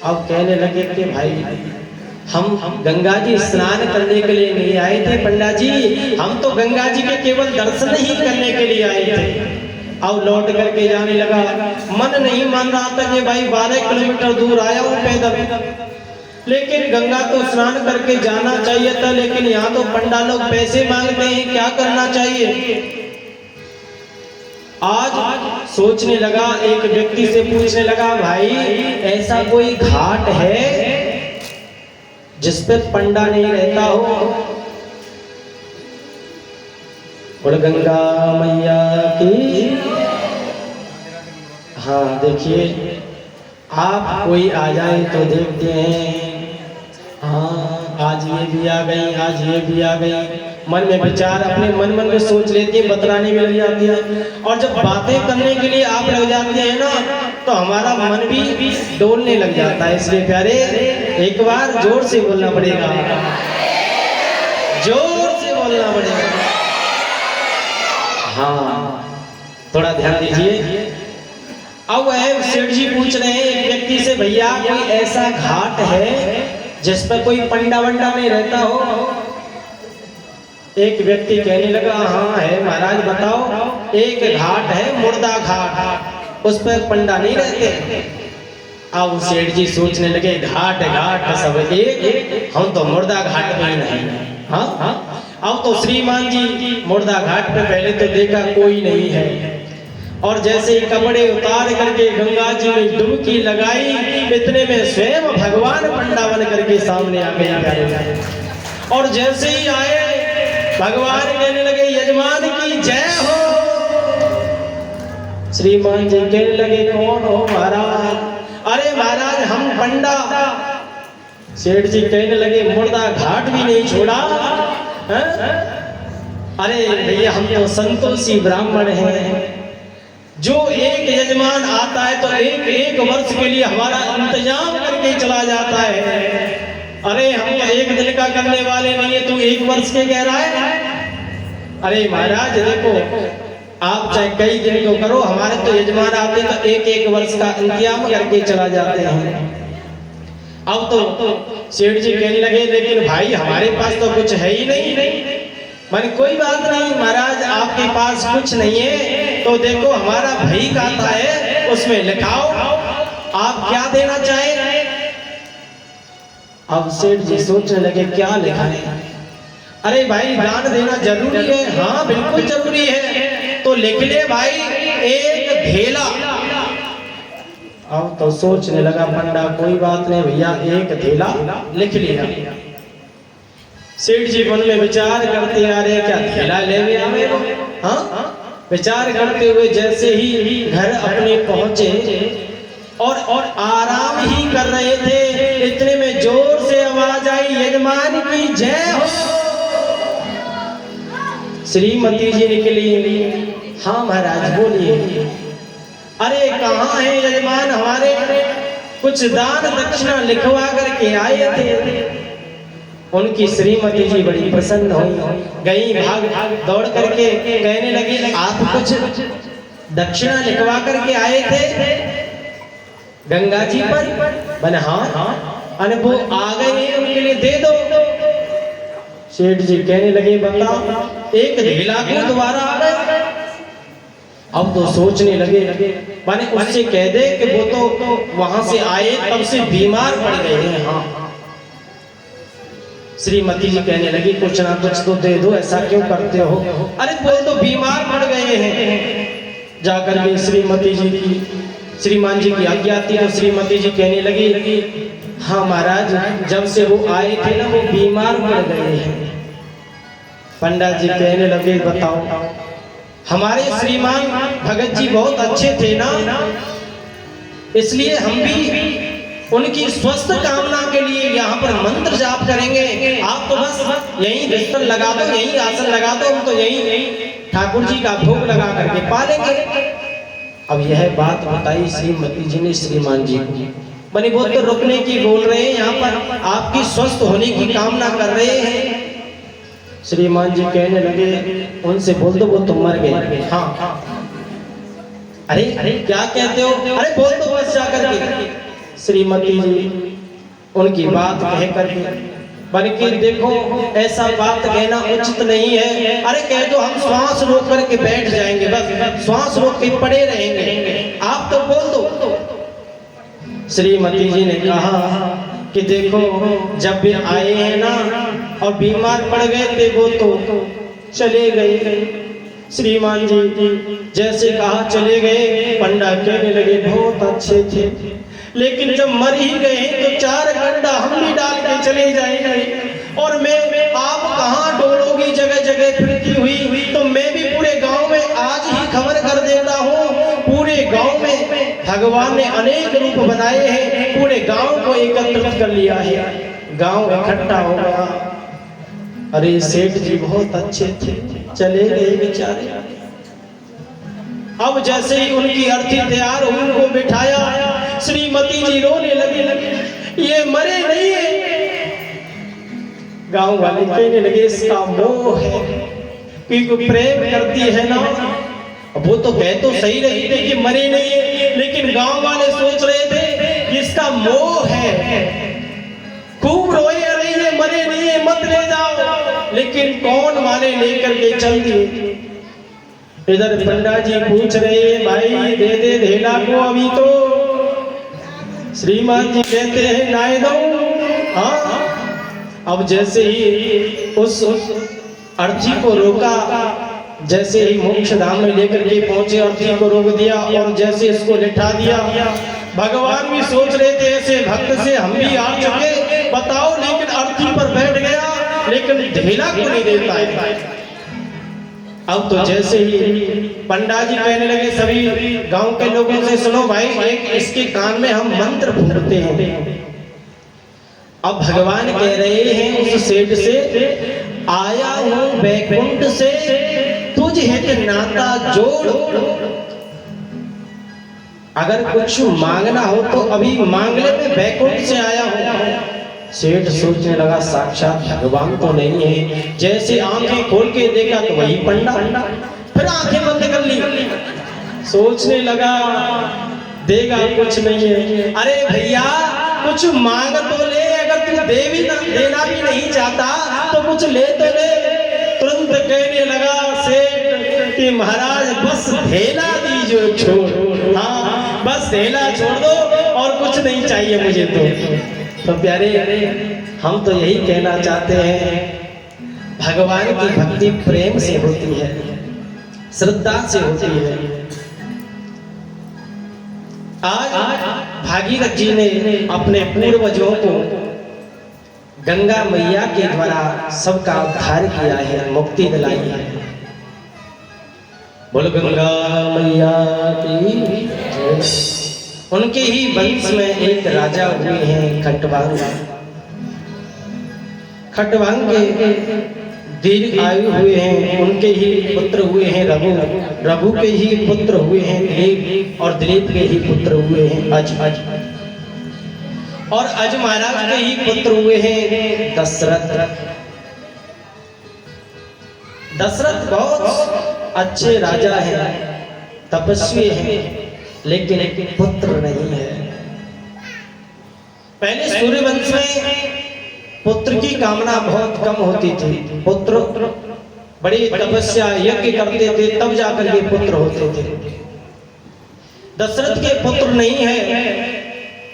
अब कहने लगे कि भाई हम गंगा जी स्नान करने के लिए नहीं आए थे पंडा जी, हम तो गंगा जी के केवल दर्शन ही करने के लिए आए थे। अब लौट करके जाने लगा, मन नहीं मान रहा था कि भाई 12 किलोमीटर दूर आया हूँ पैदल, लेकिन गंगा को स्नान करके जाना चाहिए था, लेकिन यहाँ तो पंडा लोग पैसे मांगते हैं, क्या करना चाहिए? आज सोचने लगा, एक व्यक्ति से पूछने लगा भाई ऐसा कोई घाट है जिस पे पंडा नहीं रहता हो? बोल गंगा मैया की। हाँ देखिए आप कोई आ जाए तो देखते हैं, हाँ आज ये भी आ गई, आज ये भी आ गई। मन में विचार अपने मन में सोच लेती है, बतलाने में लग जाती है, और जब बातें करने के लिए आप लग जाते हैं ना तो हमारा मन भी डोलने लग जाता है। इसलिए प्यारे एक बार जोर से बोलना पड़ेगा, जोर से बोलना पड़ेगा। हाँ थोड़ा ध्यान दीजिए। अब वह सेठ जी पूछ रहे हैं एक व्यक्ति से, भैया कोई ऐसा घाट है जिस पर कोई पंडा वंडा नहीं रहता हो? एक व्यक्ति कहने लगा हाँ है महाराज बताओ। एक घाट है मुर्दा घाट, उस पर पंडा नहीं रहते। अब सेठ जी सोचने लगे घाट घाट सब एक, हम तो मुर्दा घाट में नहीं। हाँ अब तो श्रीमान जी मुर्दा घाट पे पहले तो देखा कोई नहीं है, और जैसे ही कपड़े उतार करके गंगा जी में डुबकी लगाई, इतने में स्वयं भगवान पंडा बन करके सामने आ गए। और जैसे ही आए भगवान कहने लगे यजमान की जय हो। श्रीमान जी कहने लगे कौन हो महाराज? अरे महाराज हम पंडा। सेठ जी कहने लगे मुर्दा घाट भी नहीं छोड़ा? अरे भैया हम तो संतोषी ब्राह्मण हैं, जो एक यजमान आता है तो एक वर्ष के लिए हमारा इंतजाम करके चला जाता है। अरे हम तो एक दिन का करने वाले नहीं है, तू 1 वर्ष के कह रहा है? अरे महाराज देखो आप चाहे कई दिन को करो, हमारे तो यजमान आते तो एक वर्ष का इंतजाम करके चला जाते हैं। अब तो सेठ जी कहने लगे लेकिन भाई हमारे पास तो कुछ है ही नहीं। मैंने कोई बात नहीं महाराज, आपके पास कुछ नहीं है तो देखो हमारा भई खाता है, उसमें लिखाओ आप क्या देना चाहें। अब सेठ जी सोचने लगे क्या लिखाएं। अरे भाई दान देना जरूरी है? हाँ बिल्कुल जरूरी है, तो लिख ले भाई एक धेला। अब तो सोचने लगा पंडा कोई बात नहीं भैया एक धेला लिख लिया। सेठ जी मन में विचार करते आ रहे क्या धेला ले आवे। हाँ विचार करते हुए जैसे ही घर अपने पहुंचे और आराम ही कर रहे थे, इतने में जोर से आवाज आई यजमान की जय हो। श्रीमती जी निकली। हाँ महाराज बोलिए। अरे कहाँ है यजमान हमारे, कुछ दान दक्षिणा लिखवा करके आए थे। उनकी श्रीमती जी बड़ी प्रसन्न हुई, गई भाग दौड़ करके कहने लगी आप कुछ दक्षिणा लिखवा करके आए थे गंगा जी पर। बने हाँ अरे वो आ गए हैं उनके लिए दे दो। सेठ जी कहने लगे बता एक धेला को दोबारा आ गए। अब तो सोचने लगे माने उससे कह दे कि वो तो वहां से आए तब से बीमार पड़ गए हैं। हाँ श्रीमती जी कहने लगी कुछ ना कुछ तो दे दो, ऐसा क्यों करते हो। अरे वो तो बीमार पड़ गए हैं। जाकर के श्रीमती जी की श्रीमान जी की आज्ञा थी तो श्रीमती जी कहने लगी हाँ महाराज जब से वो आए थे ना वो बीमार पड़ गए हैं। पंडा जी कहने लगे बताओ हमारे श्रीमान भगत जी बहुत अच्छे थे ना, इसलिए हम भी उनकी स्वस्थ कामना के लिए यहाँ पर मंत्र जाप करेंगे। आप तो बस यहीं बिस्तर लगा दो, यहीं आसन लगा दो, हम तो यहीं ठाकुर जी का भोग लगा करके पालेंगे। अब यह बात बताई श्रीमती जी ने श्रीमान जी को। बनी वो तो रुकने की बोल रहे हैं, यहाँ पर आपकी स्वस्थ होने की कामना कर रहे हैं। श्रीमान जी कहने लगे उनसे बोल दो वो तो मर गए। हाँ अरे क्या कहते हो, अरे बोल दो बस जाकर के। श्रीमती जी उनकी बात कह करके बल्कि देखो ऐसा बात कहना उचित नहीं है। अरे कह दो हम श्वास रोक करके बैठ जाएंगे, बस श्वास रोक के पड़े रहेंगे, आप तो बोल दो। श्रीमती जी ने कहा कि देखो जब भी आए हैं ना और बीमार पड़ गए थे वो तो चले गए। श्रीमान जी जैसे कहा चले गए। पंडा कहने लगे बहुत अच्छे थे, लेकिन जब मर ही गए तो 4 गड्ढा हम भी डाल के चले जाएंगे और मैं आप कहाँ डोलोगी जगह जगह फिरती हुई, तो मैं भी पूरे गांव में आज ही खबर कर देता हूँ। पूरे गांव में भगवान ने अनेक रूप बनाए हैं, पूरे गांव को एकत्रित कर लिया है, गांव इकट्ठा हो गया। अरे सेठ जी बहुत अच्छे थे, चले गए बेचारे। अब जैसे ही उनकी अर्थी तैयार हुई उनको बिठाया, श्रीमती जी रोने लगी ये मरे नहीं है। गांव वाले कहने लगे इसका मोह है, क्योंकि प्रेम करती है ना। वो तो कह तो सही रही थी कि मरे नहीं है, लेकिन गांव वाले सोच रहे थे इसका मोह है। खूब रोए अरे ये मरे नहीं है मत ले जाओ, लेकिन कौन माने लेकर के चल दिए। इधर पंडा जी पूछ रहे हैं भाई दे दे धेला को अभी तो। श्रीमान जी कहते हैं नाय दो। हाँ अब जैसे ही उस अर्थी को रोका, जैसे ही मोक्ष धाम में लेकर के पहुंचे अर्थी को रोक दिया और जैसे इसको लिटा दिया। भगवान भी सोच रहे थे ऐसे भक्त से हम भी आ चुके, बताओ, लेकिन अर्थी पर बैठ गया लेकिन धेला को नहीं देता है। अब तो जैसे ही पंडा जी कहने लगे सभी गांव के लोगों से सुनो भाई एक इसके कान में हम मंत्र फूंकते हैं। अब भगवान कह रहे हैं उस सेठ से आया हूं बैकुंठ से तुझ हित नाता जोड़, अगर कुछ मांगना हो तो अभी मांग ले, मैं बैकुंठ से आया हूं। सेठ सोचने लगा साक्षात भगवान तो नहीं है। जैसे आंखें खोल के देखा तो वही पंडा, फिर आंखें बंद कर ली। सोचने लगा देगा कुछ नहीं है। अरे भैया कुछ मांग तो ले, अगर तू देना भी नहीं चाहता तो कुछ ले तो ले। तुरंत कहने लगा सेठ कि महाराज बस धेला दीजिए छोड़, हाँ बस धेला छोड़ दो और कुछ नहीं चाहिए मुझे। तो प्यारे हम तो यही कहना चाहते हैं भगवान की भक्ति प्रेम से होती है। श्रद्धा से होती है। आज भागीरथ जी ने अपने पूर्वजों को गंगा मैया के द्वारा सबका उद्धार किया है, मुक्ति दिलाई है। बोल गंगा मैया की जय। उनके ही वंश में एक राजा हुए हैं खटवांग। खटवांग के दीर्घ आयु हुए हैं, उनके ही पुत्र हुए हैं रघु। रघु के ही पुत्र हुए हैं दिलीप, और दिलीप के ही पुत्र हुए हैं अज। और अज महाराज के ही पुत्र हुए हैं दशरथ। दशरथ बहुत अच्छे राजा हैं, तपस्वी हैं, लेकिन पुत्र नहीं है। पहले सूर्यवंश में पुत्र की कामना बहुत कम होती थी। पुत्र बड़ी तपस्या यज्ञ करते थे तब जाकर के पुत्र होते थे। दशरथ के पुत्र नहीं है।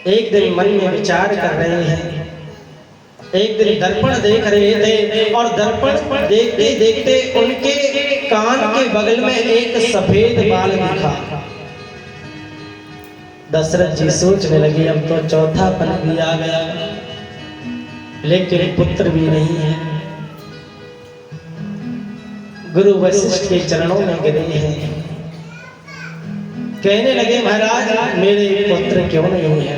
एक दिन मन में विचार कर रहे हैं, एक दिन दर्पण देख रहे थे, और दर्पण देखते देखते उनके कान के बगल में एक सफेद बाल दिखा। दशरथ जी सोचने लगे अब तो चौथापन भी आ गया, लेकिन पुत्र भी नहीं है। गुरु वशिष्ठ के चरणों में गिरे हैं, कहने लगे महाराज मेरे पुत्र क्यों नहीं है।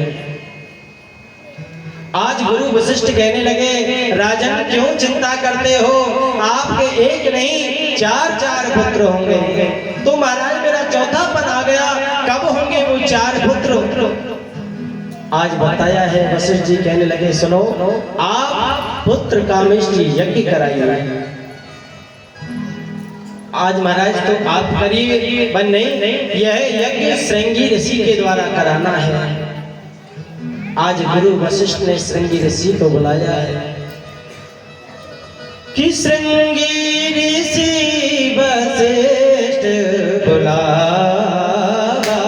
आज गुरु वशिष्ठ कहने लगे राजन क्यों चिंता करते हो, आपके एक नहीं चार पुत्र होंगे। तो महाराज मेरा चौथापन आ गया, कब होंगे वो 4 पुत्र। आज बताया है वशिष्ठ जी कहने लगे सुनो, आप पुत्र कामेष्टि यज्ञ कराइए। आज महाराज तो आप करिए, पर नहीं, यह यज्ञ श्रृंगी ऋषि के द्वारा कराना है। आज गुरु वशिष्ठ ने श्रृंगी ऋषि को बुलाया है कि श्रृंगी ऋषि वशिष्ठ बुलावा,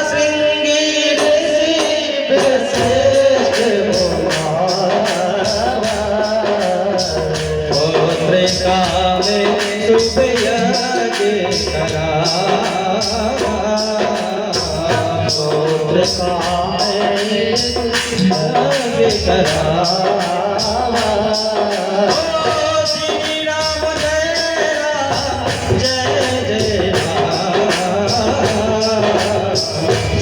श्रृंगी ऋषि वशिष्ठ बुलावा, पुत्र कामे शुभ यज्ञ करावा, पुत्र कामे यज्ञ करावा। श्री राम जय राम जय जय राम,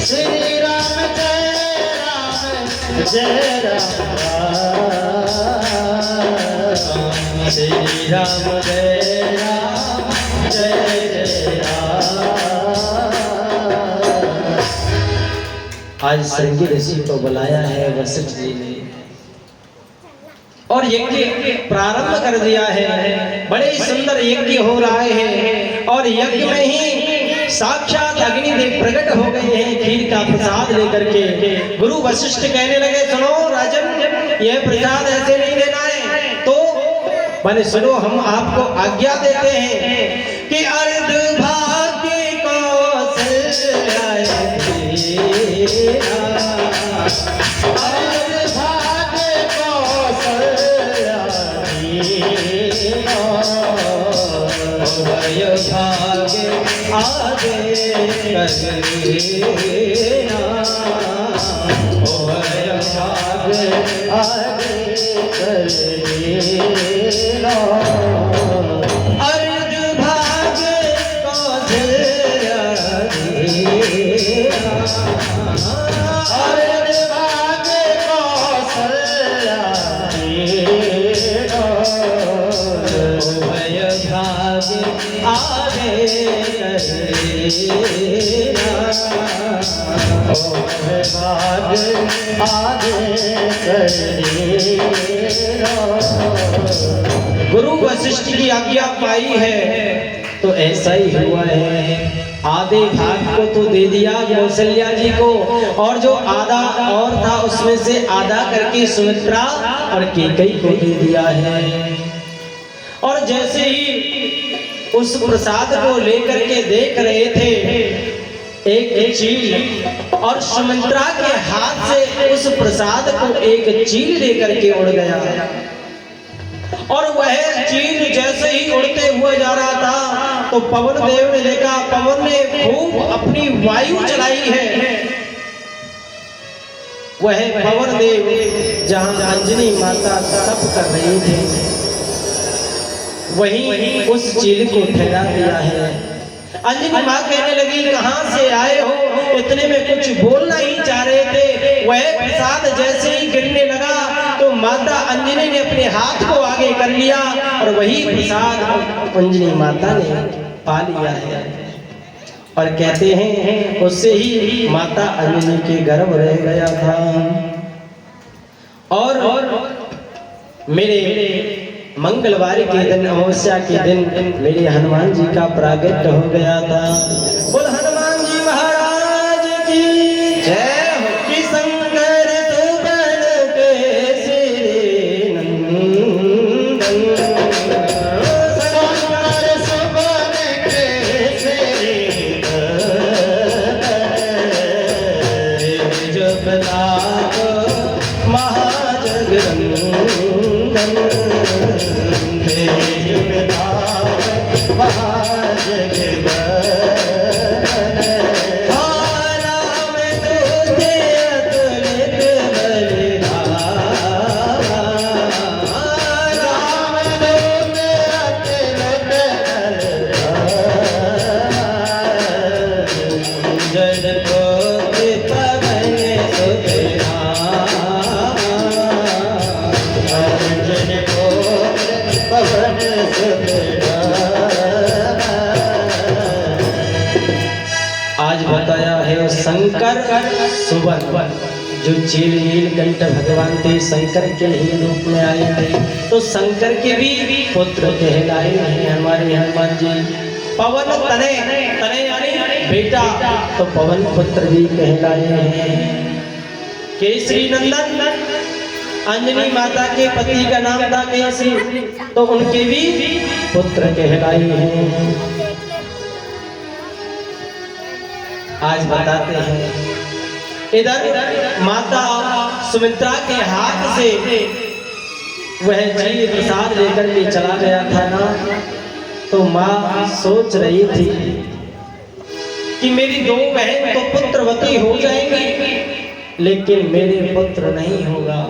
श्री राम जय राम जय राम, श्री राम जय राम जय जय राम। आज श्रृंगी ऋषि को बुलाया है वशिष्ठ जी ने, और यज्ञ प्रारंभ कर दिया है। बड़े सुंदर यज्ञ हो रहे हैं, और यज्ञ में ही साक्षात अग्निदेव प्रकट हो गए हैं खीर का प्रसाद लेकर के। गुरु वशिष्ठ कहने लगे सुनो राजन, यह प्रसाद ऐसे नहीं देना है। तो माने सुनो, हम आपको आज्ञा देते हैं कि अर्ध भाग्य कौशल्या भाग्य आगे करेना, भाग्य आगे करेना। अर्ध भाग्य कौशल्या देना, अर्ध भाग्य कौशल्या देना, भाग्य आगे करेना, भाग्य आगे करेना। गुरु वशिष्ठ की आज्ञा पाई है तो ऐसा ही हुआ है। आधे भाग को तो दे दिया कौशल्या जी को, और जो आधा और था उसमें से आधा करके सुमित्रा और कैकेयी को दे दिया है। और जैसे ही उस प्रसाद को लेकर के देख रहे थे, एक चील और सुमित्रा के हाथ से उस प्रसाद को एक चील लेकर के उड़ गया, और वह चील जैसे ही उड़ते हुए जा रहा था, तो पवन देव ने देखा, पवन ने खूब अपनी वायु चलाई है। वह पवन देव जहां अंजनी माता तप कर रही थे, वहीं उस चील को ठहरा दिया है। अंजनी माँ कहने लगी, कहाँ से आए हो? इतने में कुछ बोलना ही चाह रहे थे, वह प्रसाद जैसे ही गिरने लगा तो माता अंजनी ने अपने हाथ को आगे कर लिया और वही प्रसाद अंजनी माता ने पा लिया है। और कहते हैं उससे ही माता अंजनी के गर्भ रह गया था। और मेरे मंगलवार के दिन, अमावस्या के दिन मेरे हनुमान जी का प्रागट्य हो गया था। बोल हनुमान जी महाराज की जय हो। कि शंकर सुबन के श्री नंदन, शंकर सुबन के श्री जगन्नाथ महाजगवंदन, आज बताया है शंकर सुवन, जो चील नीलकंठ भगवान थे, शंकर के ही रूप में आए थे। तो शंकर के भी पुत्र कहलाए हैं हमारे हनुमान जी। पवन तने, तने यानी बेटा, तो पवन पुत्र भी कहलाए हैं। केसरी नंदन, अंजनी माता के पति का नाम था केसरी, तो उनके भी पुत्र कहलाए हैं। आज बताते हैं, इधर माता सुमित्रा के हाथ से वह चील प्रसाद लेकर के चला गया था ना, तो माँ सोच रही थी कि मेरी दो बहन तो पुत्रवती हो जाएंगी, लेकिन मेरे पुत्र नहीं होगा,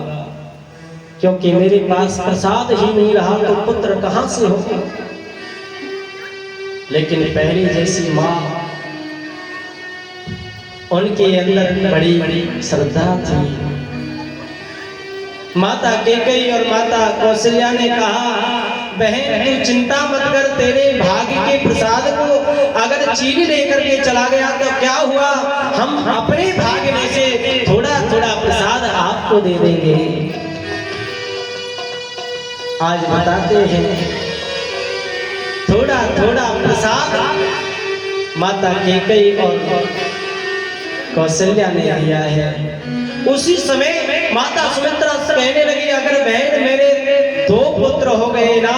क्योंकि मेरे पास प्रसाद ही नहीं रहा तो पुत्र कहां से होगा। लेकिन पहली जैसी माँ, उनके अंदर बड़ी श्रद्धा थी। माता कैकेयी और माता कौशल्या ने कहा, बहन तू चिंता मत कर, तेरे भाग्य के प्रसाद को अगर चील लेकर के चला गया तो क्या हुआ, हम अपने भाग्य में से थोड़ा थोड़ा प्रसाद आपको दे देंगे। आज बताते हैं, थोड़ा थोड़ा प्रसाद माता कैकेयी और कौशल्या ने दिया है। उसी समय माता सुमित्रा कहने लगी, अगर बहन मेरे दो पुत्र हो गए ना,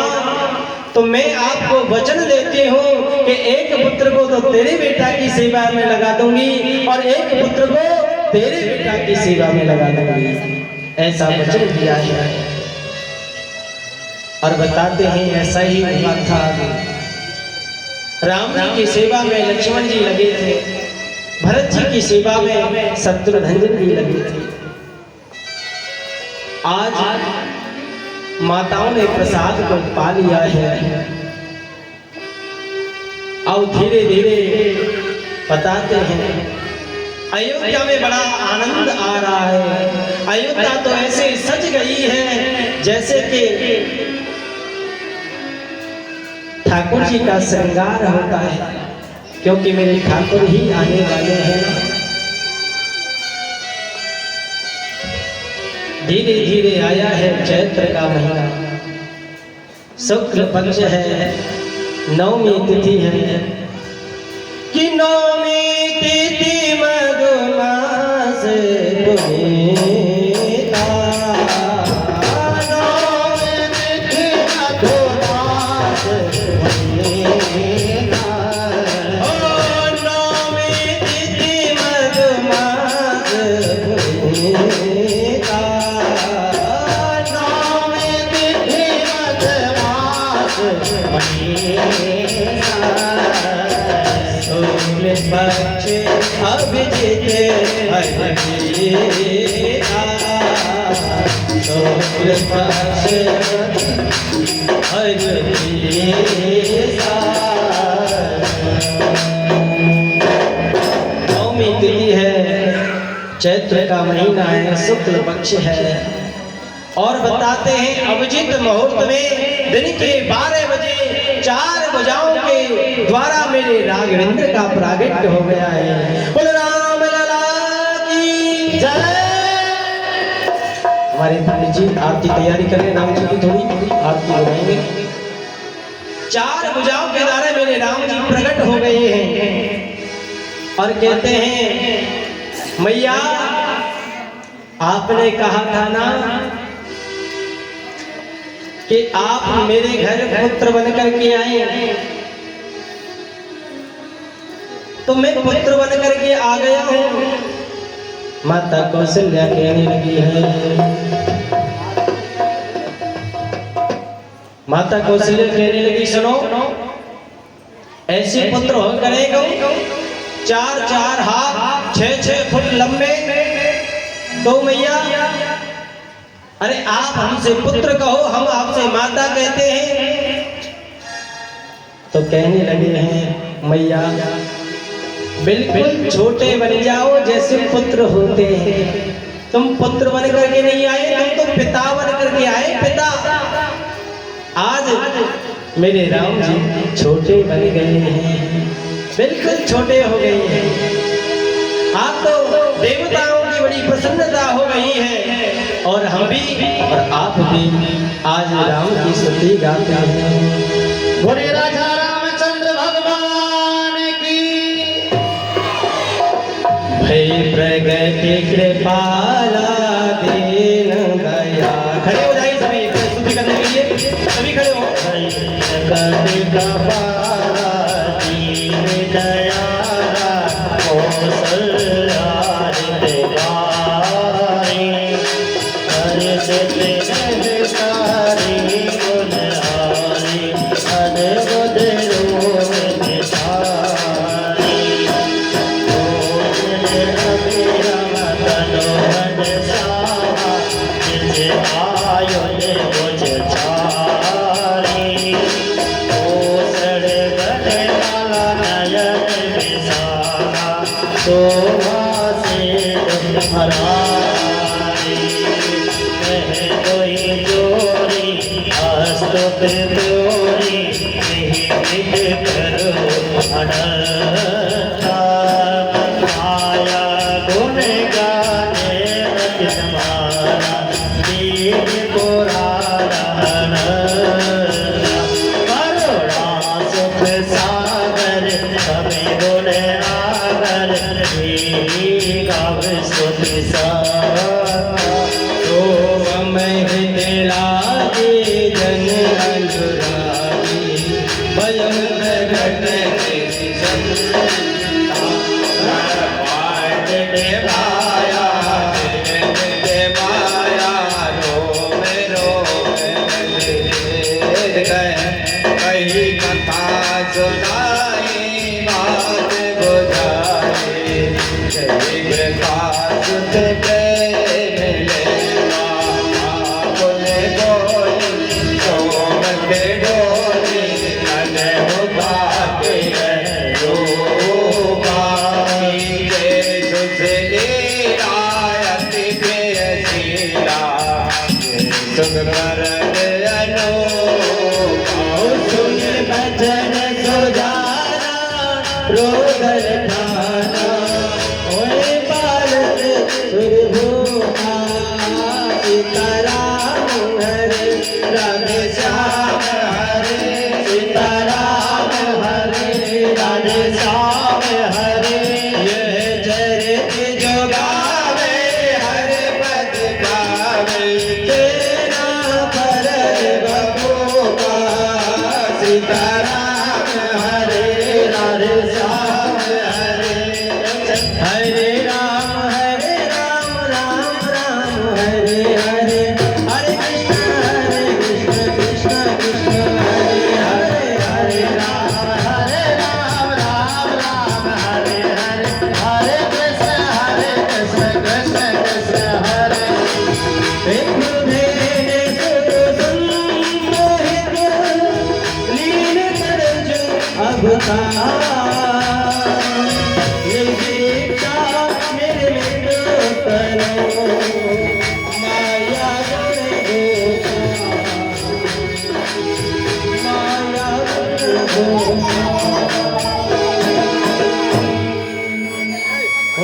तो मैं आपको वचन देती हूँ कि एक पुत्र को तो तेरे बेटा की सेवा में लगा दूंगी और एक पुत्र को तेरे बेटा की सेवा में लगा दूंगी, ऐसा वचन दिया है। और बताते हैं ऐसा ही हुआ था। राम जी की सेवा में लक्ष्मण जी लगे थे, भरत जी की सेवा में शत्रुघ्न भी लगे थे। आज माताओं ने प्रसाद को पा लिया है। और धीरे धीरे बताते हैं, अयोध्या में बड़ा आनंद आ रहा है। अयोध्या तो ऐसे सज गई है जैसे कि ठाकुर जी का श्रृंगार होता है, क्योंकि मेरे ठाकुर ही आने वाले हैं। धीरे धीरे आया है चैत्र का महीना, शुक्ल पक्ष है, नवमी तिथि है कि नवमी तिथि मधुमास पुनीता, नवमी तिथि मधुमास पुनीता, ओ नवमी तिथि मधुमास पुनीता, नवमी तिथि मधुमास पुनीता। चैत्र का महीना है, शुक्ल पक्ष है और बताते हैं अभिजीत मुहूर्त में दिन के 12 बजे 4 भुजाओं के द्वारा मेरे राघवेंद्र का प्रागट्य हो गया है। बोल राम लला की जय। हमारे पंडित जी आरती तैयारी कर रहे हैं, राम जी की थोड़ी आरती लगाएंगे। 4 भुजाओं के द्वारा मेरे राम जी प्रकट हो गए हैं और कहते हैं मैया आपने कहा था ना कि आप मेरे घर पुत्र बनकर के आए, तो मैं पुत्र बनकर के आ गया हूं। माता कौशल्या कहने लगी है, माता कौशल्या कहने लगी सुनो, ऐसे पुत्र हो करेगा 4-4 हाथ 6-6 फुट लंबे, तो मैया अरे आप हमसे पुत्र कहो, हम आपसे माता कहते हैं। तो कहने लगे हैं मैया बिल्कुल छोटे बन जाओ जैसे पुत्र होते हैं, तुम पुत्र बन करके नहीं आए, तुम तो पिता बन करके आए, पिता। आज मेरे राम जी छोटे बन गए हैं, बिल्कुल छोटे हो गए हैं। आप तो देवताओं की बड़ी प्रसन्नता हो गई है और हम भी और आप भी आज राम की स्तुति गाते हैं। बोले राजा रामचंद्र भगवान की। भई प्रगट कृपाला दीन दया। खड़े हो जाइए सभी स्तुति करने के लिए, सभी खड़े हो। प्रगट कृपाला दीन दया कौशल्या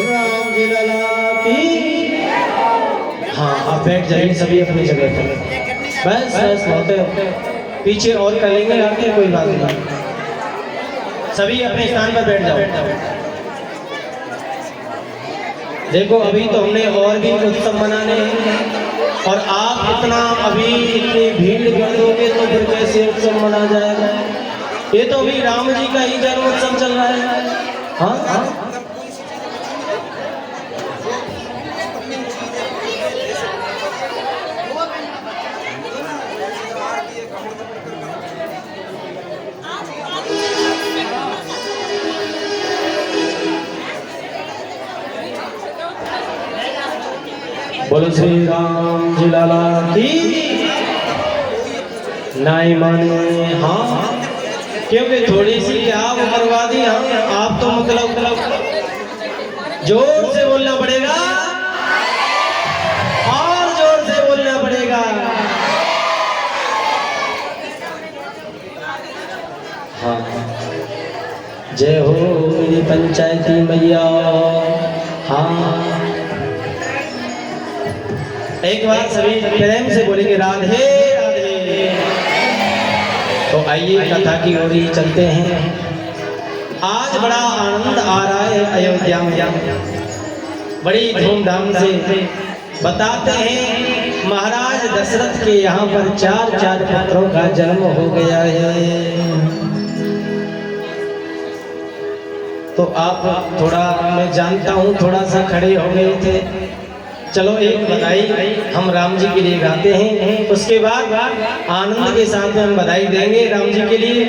राम जी लला की। हाँ आप बैठ जाइए सभी अपनी जगह पर। बस बस बहुत है, पीछे और कर लेंगे आगे, कोई बात नहीं। सभी अपने स्थान पर बैठ जाओ। देखो अभी तो हमने और भी उत्सव मनाने हैं और आप इतना अभी इतनी भीड़ कर दोगे तो फिर कैसे उत्सव मना जाएगा। ये तो अभी राम जी का ही जन्म उत्सव चल रहा है। हाँ हाँ बोलो श्री राम जी लाला की। नहीं माने हाँ, क्योंकि थोड़ी सी क्या बर्बादी। हाँ आप तो मतलब जोर से बोलना पड़ेगा और जोर से बोलना पड़ेगा। हाँ जय हो मेरी पंचायती मैया। हाँ एक बार सभी प्रेम से बोलेंगे राधे राधे। तो आइए कथा की ओर ही चलते हैं। आज बड़ा आनंद आ रहा है अयोध्या में, बड़ी धूमधाम से बताते हैं महाराज दशरथ के यहाँ पर चार चार पुत्रों का जन्म हो गया है। तो आप थोड़ा, मैं जानता हूँ थोड़ा सा खड़े हो गए थे। चलो एक बधाई हम राम जी के लिए गाते हैं, उसके बाद आनंद के साथ हम बधाई देंगे राम जी के लिए।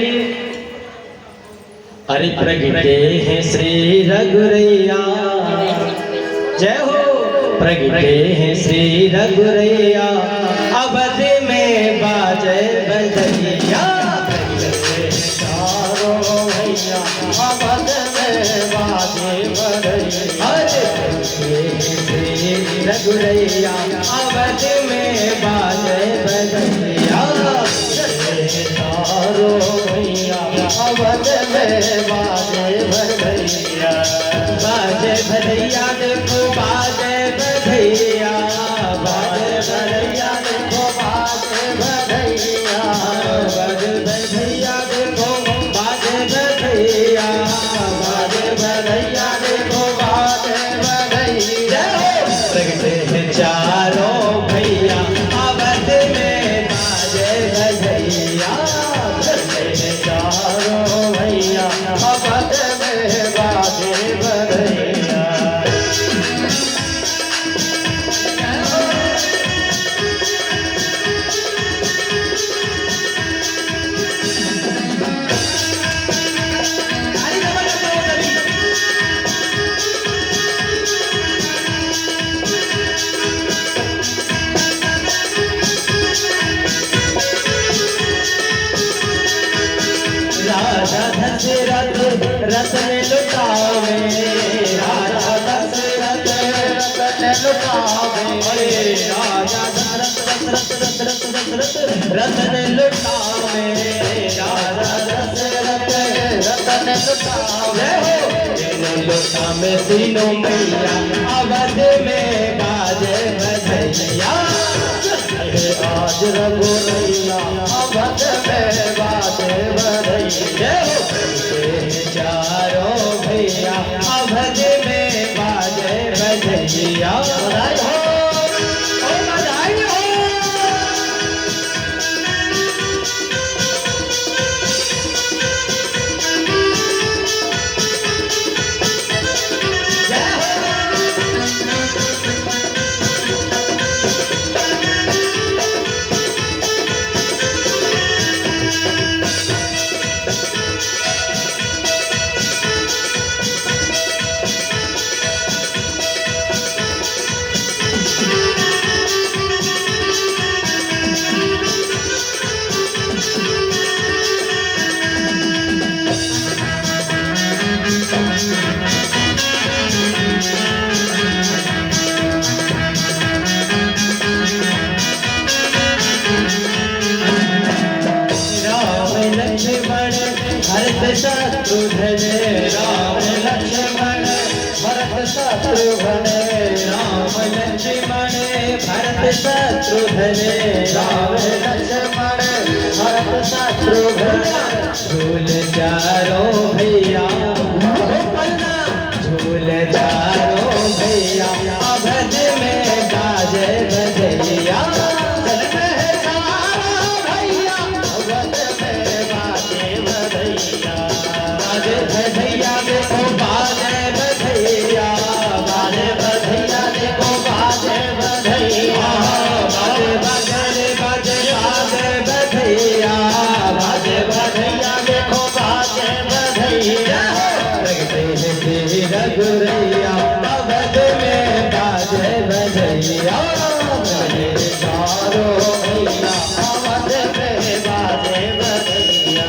अरे प्रगटे हैं श्री रघुरैया, जय हो। प्रगटे हैं श्री रघुरैया, अवध में बाजे बजैया। अवध में बाजे बजैया। रघुरैया अवध में बाजे बजैया। भैया अवध में बाजे बजैया। बाजे बजैया देखो बाजे बजैया। बाजे बजैया देखो बाजे बजैया। बाजे बजैया देखो बाजे बजैया। बाजे बजैया देखो बाजे बजैया। चारों भैया अवध में बाजे बजैया। चारों भैया अवध में बाजे बजैया। रतन लुटावे राजा दशरथ रतन लुटावे। राजा रतन लुटावे। राजा दशरथ रतन लुटावे। तीनों लुटा में तीनों मैया अवध में बाजे बजैया। आज रघुरैया अवध में बाजे बजैया। चारों भैया अवध में बाजे बजैया। बधाई हो बधाई हो। शत्रुघ्न राम लक्ष्मण भरत शत्रुघ्न राम लक्ष्मण भरत शत्रुघ्न राम लक्ष्मण भरत शत्रुघ्न झूल चारों भैया झूल चारों भैया अवध में बाजे बजैया रघुरैया अवध में बाजे बजैया चारों भैया अवध में बाजे बजैया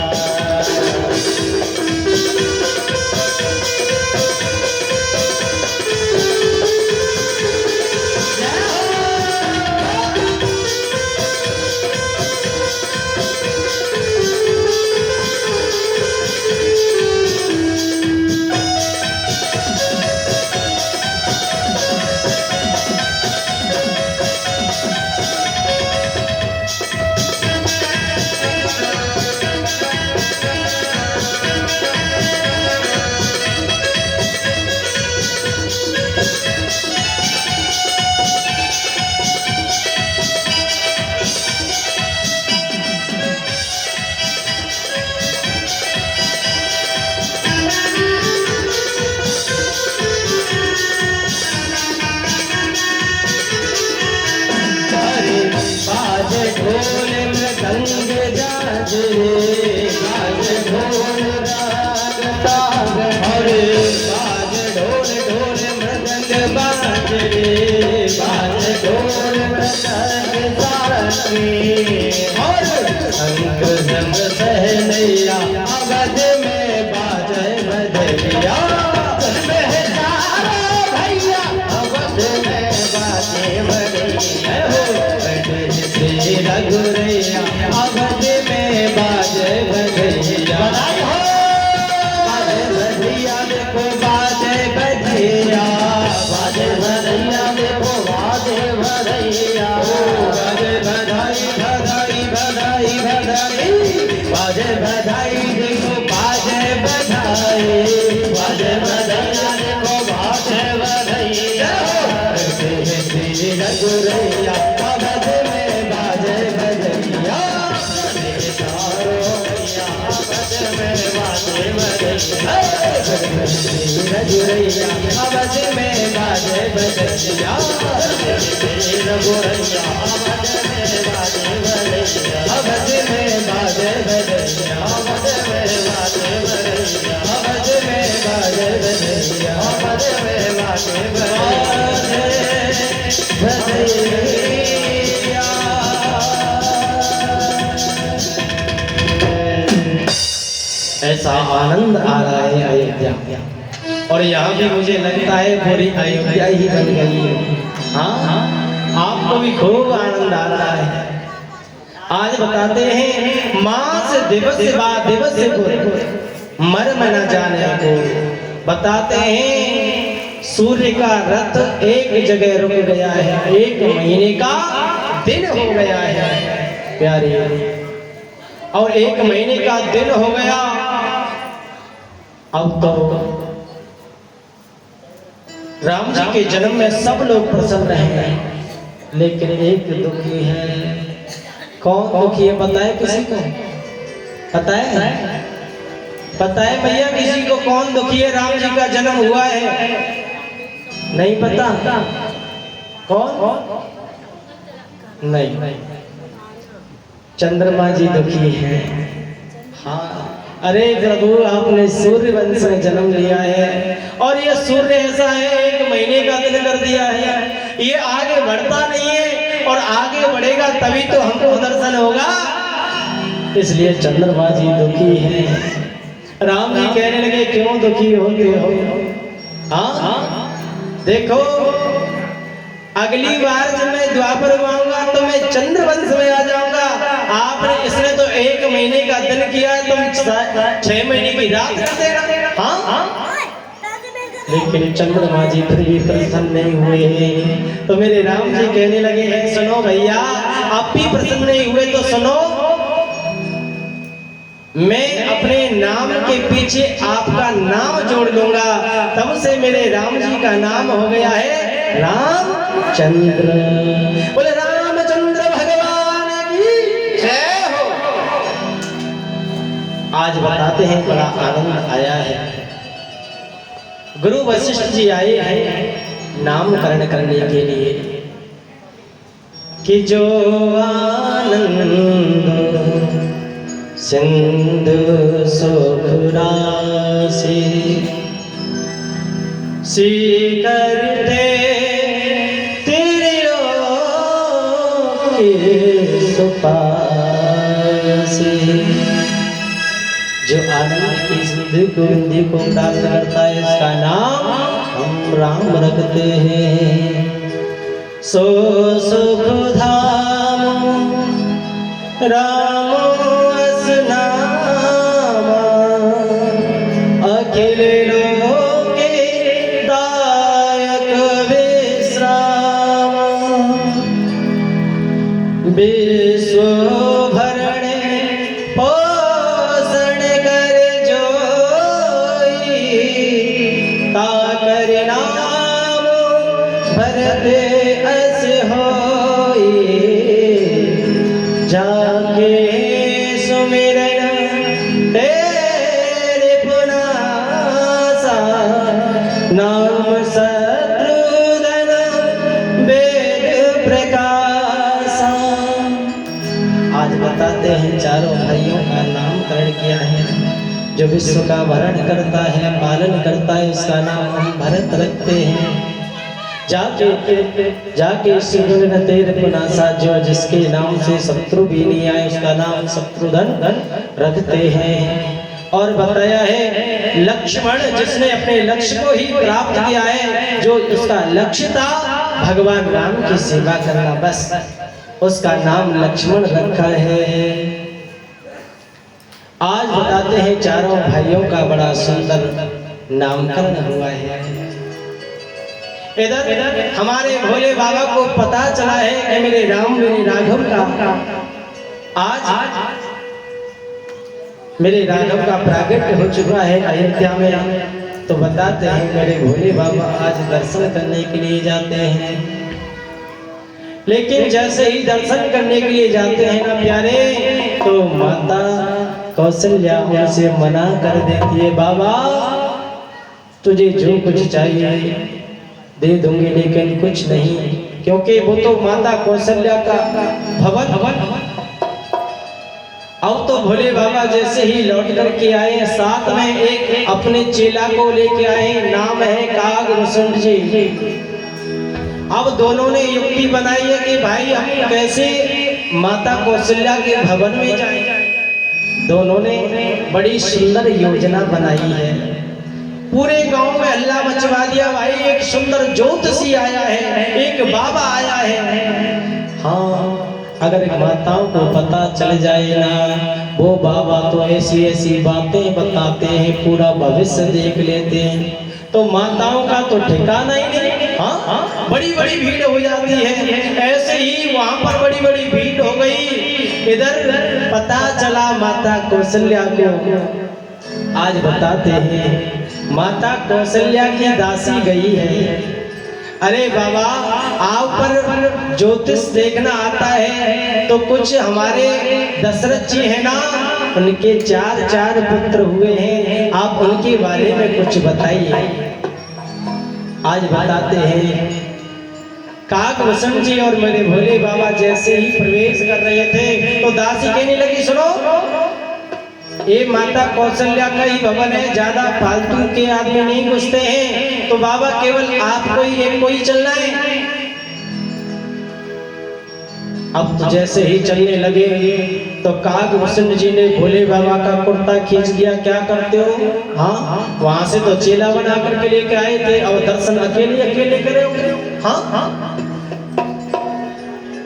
सहनैया अवध में बाजे बजैया भैया अवध में बाजे बजैया रघुरैया अवध में बाजे बजैया बाजे बजैया देखो बाजे बजैया बाजे बजैया देखो बाजे बजैया बाजे बधाई बधाई बधाई बधाई बाजे बधाई देखो बाजे बधाई बाजे बधाई देखो बाजे बधाई रघुरैया अवध में बाजे बजैया चारों भैया अवध में बाजे बजैया रघुरैया अवध में बाजे बजैया रघुरैया अवध में बाजे बजैया अवध में बाजे बजैया अवध में बाजे बजैया अवध में बाजे बजैया अवध में बाजे बजैया। ऐसा आनंद आ रहा है अयोध्या और यहाँ भी मुझे लगता है पूरी अयोध्या ही बन गई है। हाँ आपको भी खूब आनंद आ रहा है। आज बताते हैं मास दिवस बा दिवस मर्म न जाने को बताते हैं सूर्य का रथ एक जगह रुक गया है, 1 महीने का दिन हो गया है प्यारे और 1 महीने का दिन हो गया। अब तो राम जी के जन्म में सब लोग प्रसन्न हैं लेकिन एक दुखी है। कौन दुखी है बताए किसी को? पता है भैया किसी को कौन दुखी है? राम जी का जन्म हुआ है नहीं पता? कौन? नहीं चंद्रमा जी दुखी है। हाँ अरे प्रभु आपने सूर्य वंश में जन्म लिया है और ये सूर्य ऐसा है 1 महीने का दिन कर दिया है, ये आगे बढ़ता नहीं है और आगे बढ़ेगा तभी तो हमको दर्शन होगा, इसलिए चंद्रमा जी दुखी है। राम जी कहने लगे क्यों दुखी होते हो? हाँ देखो अगली बार जब मैं द्वापर में आऊंगा तो मैं चंद्रवंश में आ जाऊंगा, आपने इसने तो 1 महीने का दिन किया, तुम 6 महीने की रात कर देना। हाँ, लेकिन चंद्रमा जी फिर भी प्रसन्न नहीं हुए। तो मेरे राम जी कहने लगे हैं, सुनो भैया, आप भी प्रसन्न नहीं हुए तो सुनो, मैं अपने नाम के पीछे आपका नाम जोड़ लूंगा। तब से मेरे राम जी का नाम हो गया है रामचंद्र। बोले रामचंद्र भगवान की जय हो। आज बताते हैं, बड़ा आनंद आया है। गुरु वशिष्ठ जी आए हैं नामकरण करने के लिए कि जो आनंद सिंधु सुख राशि शिखर थे त्रिलोक सुपासी। जो आनंद की सिंधु गोविंदी को प्राप्त करता है, इसका नाम हम राम रखते हैं। सो सुख धाम राम नामा अखिल लोके दायक विश्राम। विश्व भरणे पोषण कर जोई, ताकर नाम भरत अस होई। जाके सुमिरन तेरे पुनासा, नाम शत्रुघ्न वेद प्रकाशा। आज बताते हैं, चारों भाइयों का नामकरण किया है। जो विश्व का भरण करता है, पालन करता है, उसका नाम हम भरत रखते हैं। जाके सुमिरन तेरे पुनासा, जो जिसके नाम से शत्रु भी नहीं आए, उसका नाम शत्रुघ्न रखते हैं। और बताया है, लक्ष्मण जिसने अपने लक्ष्य को ही प्राप्त किया है, जो उसका लक्ष्य था भगवान राम की सेवा करना, बस उसका नाम लक्ष्मण रखा है। आज बताते हैं, चारों भाइयों का बड़ा सुंदर नामकरण हुआ है। इधर हमारे भोले बाबा को पता चला है कि मेरे राम मेरे राघव का आज मेरे राघव का प्रागट्य हो चुका है अयोध्या में। तो बताते हैं, मेरे भोले बाबा आज दर्शन करने के लिए जाते हैं। लेकिन जैसे ही दर्शन करने के लिए जाते हैं ना प्यारे, तो माता कौशल्या उनसे मना कर देती है, बाबा तुझे जो कुछ चाहिए दे दूंगी, लेकिन कुछ नहीं, क्योंकि वो तो माता कौशल्या का भवन। अब तो भोले बाबा जैसे ही लौट करके आए, साथ में एक अपने चेला को लेके आए, नाम है कागभूषण जी। अब दोनों ने युक्ति बनाई है कि भाई हम कैसे माता कौशल्या के भवन में जाएं। दोनों ने बड़ी सुंदर योजना बनाई है। पूरे गांव में हल्ला मचवा दिया, भाई एक सुंदर ज्योतिषी आया है, एक बाबा आया है। हाँ, अगर माताओं को पता चल जाए ना, वो बाबा तो ऐसी ऐसी बातें बताते हैं, पूरा भविष्य देख लेते हैं, तो माताओं का तो ठिकाना ही नहीं। हाँ, बड़ी बड़ी भीड़ हो जाती है। ऐसे ही वहां पर बड़ी बड़ी भीड़ हो गई। इधर पता चला माता कौशल्या को। आज बताते हैं, माता कौशल्या की दासी गई है, अरे बाबा आप पर ज्योतिष देखना आता है, तो कुछ हमारे दशरथ जी है ना, उनके 4 पुत्र हुए हैं, आप उनके बारे में कुछ बताइए। आज बताते हैं, कागभूषण जी और मेरे भोले बाबा जैसे ही प्रवेश कर रहे थे, तो दासी कहने लगी, सुनो ये माता कौशल्या का ही भवन है, ज्यादा फालतू के आदमी नहीं घुसते हैं, तो बाबा केवल आपको ही एक कोई चलना है। अब तो जैसे ही चलने लगे, तो कागभूषण जी ने भोले बाबा का कुर्ता खींच दिया। क्या करते हो? हाँ, वहां से तो चेला बना करके लेके आए थे, और दर्शन अकेले अकेले करे हो। हाँ,